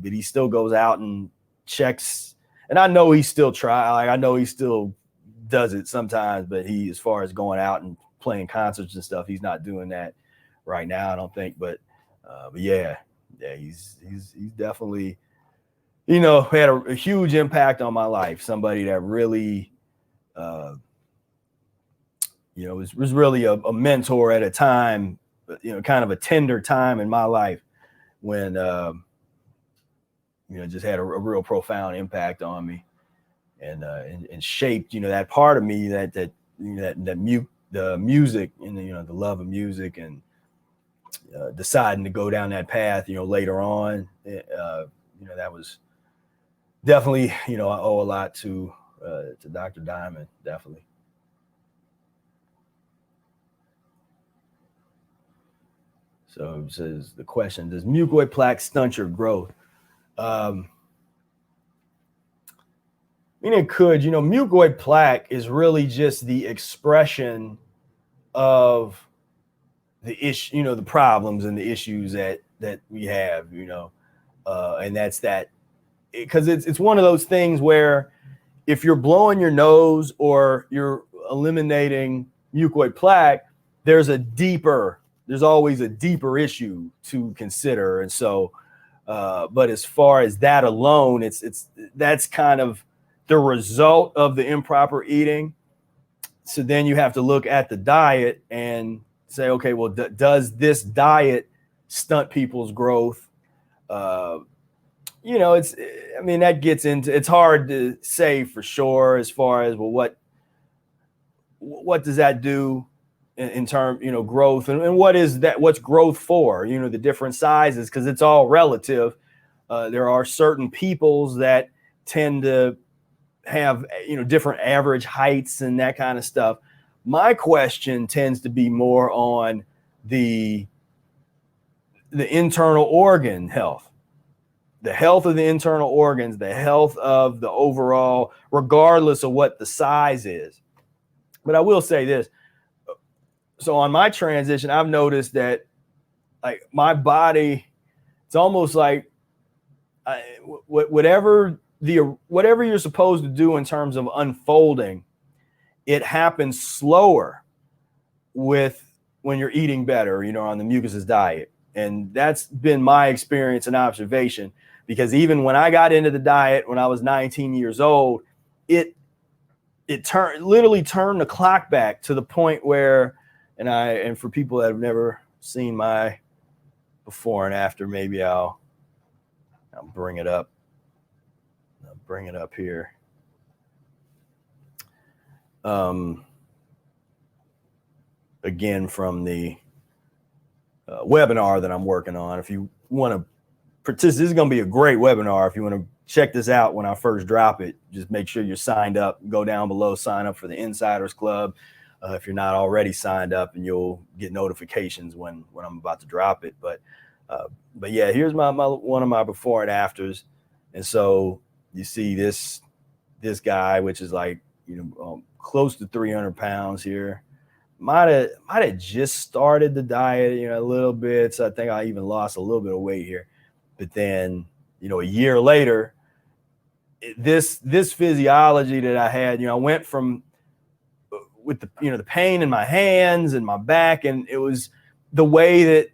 he still goes out and checks, and I know he still I know he still does it sometimes, but as far as going out and playing concerts and stuff, he's not doing that right now, I don't think. But yeah, he's definitely had a huge impact on my life. Somebody that really was really a mentor at a time, kind of a tender time in my life when, just had a real profound impact on me, and shaped, that part of me the music and the love of music, and deciding to go down that path, later on, that was definitely, I owe a lot to Dr. Diamond, definitely. So it says the question, does mucoid plaque stunt your growth? I mean, it could. Mucoid plaque is really just the expression of the issue, the problems and the issues that we have, and that's that, because it's one of those things where if you're blowing your nose or you're eliminating mucoid plaque, there's always a deeper issue to consider. And so, but as far as that alone, that's kind of the result of the improper eating. So then you have to look at the diet and say, okay, well, does this diet stunt people's growth? That gets into, it's hard to say for sure as far as, well, what does that do in terms, growth, and what is that, what's growth for, the different sizes, because it's all relative. There are certain peoples that tend to have, different average heights and that kind of stuff. My question tends to be more on the internal organ health, the health of the internal organs, the health of the overall, regardless of what the size is. But I will say this. So on my transition, I've noticed that, like, my body, it's almost like whatever you're supposed to do in terms of unfolding, it happens slower when you're eating better, on the Mucusless diet. And that's been my experience and observation, because even when I got into the diet when I was 19 years old, it literally turned the clock back to the point where, and for people that have never seen my before and after, maybe I'll bring it up. I'll bring it up here. Again, from the webinar that I'm working on. If you want to participate, this is going to be a great webinar. If you want to check this out when I first drop it, just make sure you're signed up. Go down below, sign up for the Insiders Club if you're not already signed up, and you'll get notifications when I'm about to drop it. But yeah, here's my one of my before and afters. And so you see this guy, which is like, close to 300 pounds here. Might have just started the diet, a little bit. So I think I even lost a little bit of weight here. But then, a year later, this physiology that I had, I went from with the pain in my hands and my back, and it was the way that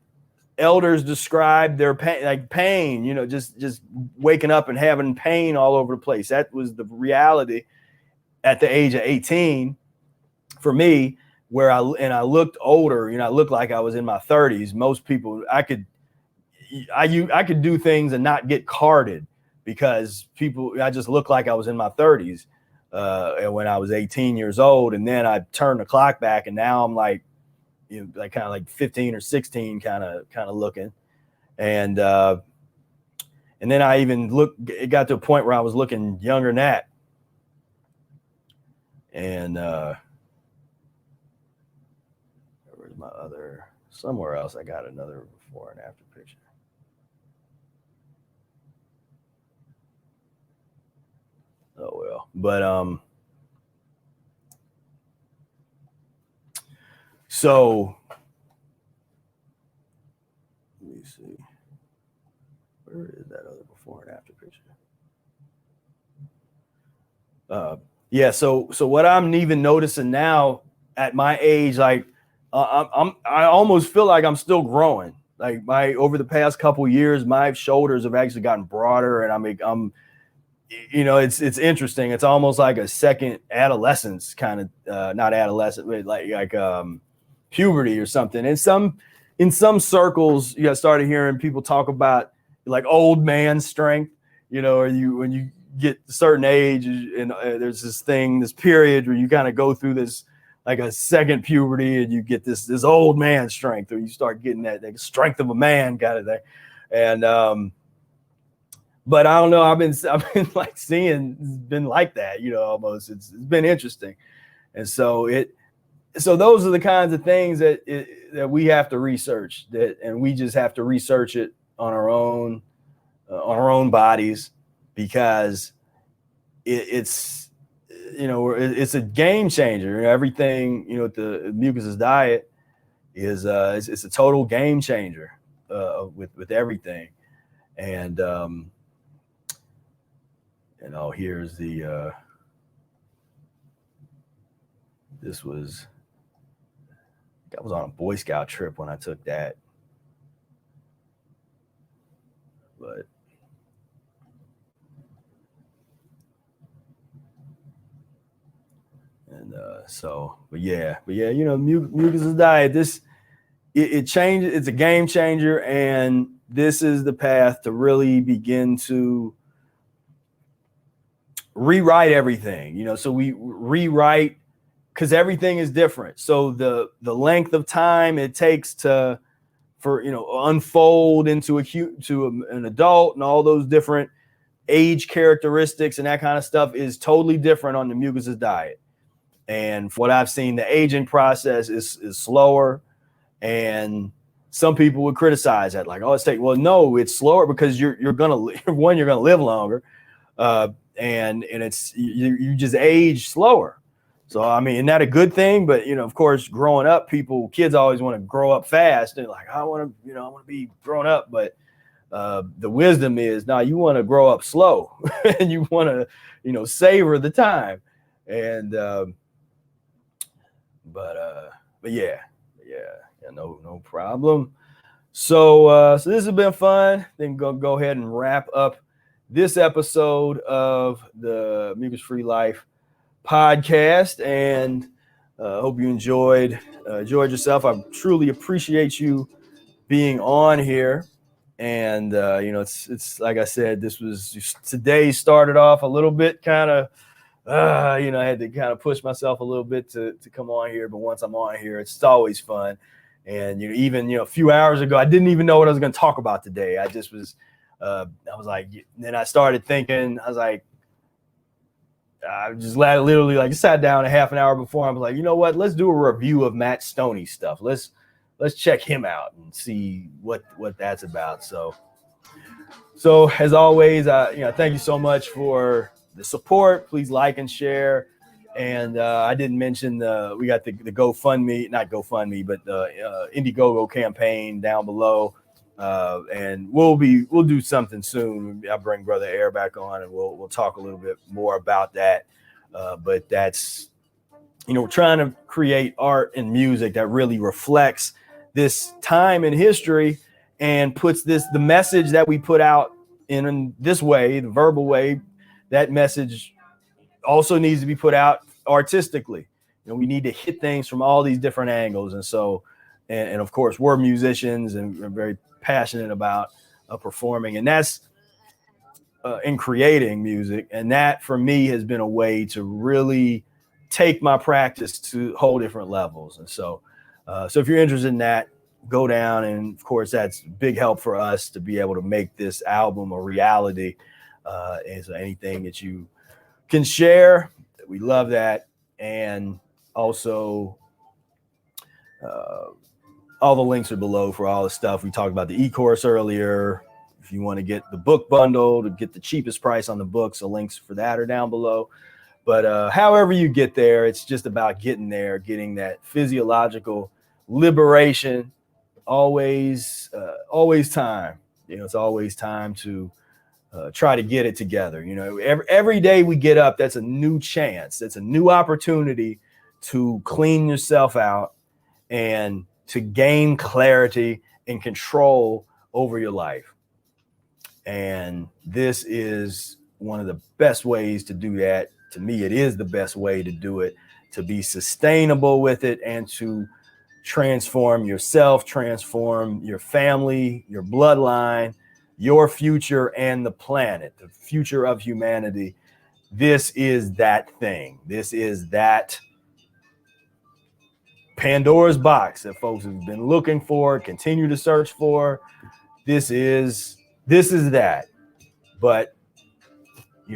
elders described their pain, like pain, just waking up and having pain all over the place. That was the reality at the age of 18 for me, where I looked older. I looked like I was in my 30s. Most people, I could do things and not get carded because I just looked like I was in my 30s and when I was 18 years old. And then I turned the clock back, and now I'm like, like kind of like 15 or 16 kind of looking. And then I even it got to a point where I was looking younger than that. And where's my other, somewhere else I got another before and after picture. Oh well, but so let me see, where is that other before and after picture? Yeah, so what I'm even noticing now at my age, like I almost feel like I'm still growing. Like over the past couple of years, my shoulders have actually gotten broader, and I'm it's interesting. It's almost like a second adolescence kind of, not adolescent, but like puberty or something. And in some circles, you started hearing people talk about like old man strength, or when you get a certain age, and there's this period where you kind of go through this like a second puberty, and you get this old man strength, or you start getting that like, strength of a man kind of thing. And but I don't know. I've been like seeing it's been like that, almost. It's been interesting, and so those are the kinds of things that we have to research, and we just have to research it on our own bodies, because it's a game changer. Everything the Mucusless diet is it's a total game changer with everything, and here's the I was on a Boy Scout trip when I took that, but Mucusless diet, it changes. It's a game changer, and this is the path to really begin to rewrite everything. So we rewrite, because everything is different. So the length of time it takes for unfold into an adult, and all those different age characteristics and that kind of stuff is totally different on the Mucusless diet. And from what I've seen, the aging process is slower, and some people would criticize that, like, well, no, it's slower because you're gonna live longer, and it's you just age slower. So I mean, isn't that a good thing? But of course, growing up, kids always want to grow up fast. They're like, I want to be grown up, but the wisdom is now you want to grow up slow and you want to, savor the time. And, but yeah, no problem. So this has been fun. Then go ahead and wrap up this episode of the Mucus-free Life podcast, and hope you enjoyed yourself. I truly appreciate you being on here. And it's like I said, today started off a little bit kind of I had to kind of push myself a little bit to come on here, but once I'm on here, it's always fun. And even a few hours ago, I didn't even know what I was going to talk about today. I just was I was like, then I started thinking, I was like, I just literally like sat down a half an hour before. I was like, you know what? Let's do a review of Matt Stonie stuff. Let's check him out and see what that's about. So as always, thank you so much for the support. Please like and share. And I didn't mention we got the GoFundMe, not GoFundMe, but the Indiegogo campaign down below. And we'll do something soon. I'll bring Brother Air back on, and we'll talk a little bit more about that. But that's, we're trying to create art and music that really reflects this time in history and puts the message that we put out in this way, the verbal way, that message also needs to be put out artistically. We need to hit things from all these different angles. And so, and of course, we're musicians and we're very passionate about performing, and that's in creating music. And that for me has been a way to really take my practice to whole different levels. And so if you're interested in that, go down. And of course, that's big help for us to be able to make this album a reality. And so anything that you can share, we love that. And also, all the links are below for all the stuff. We talked about the e-course earlier. If you want to get the book bundle to get the cheapest price on the books, the links for that are down below. But however you get there, it's just about getting there, getting that physiological liberation. Always time. It's always time to try to get it together. Every day we get up, that's a new chance. That's a new opportunity to clean yourself out and to gain clarity and control over your life. And this is one of the best ways to do that. To me, it is the best way to do it, to be sustainable with it and to transform yourself, transform your family, your bloodline, your future, and the planet, the future of humanity. This is that thing. This is that Pandora's box that folks have been looking for, continue to search for. This is that. But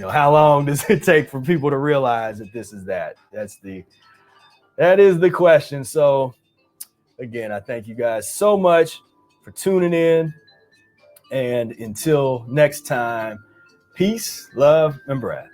how long does it take for people to realize that this is that? That is the question. So again, I thank you guys so much for tuning in. And until next time, peace, love, and breath.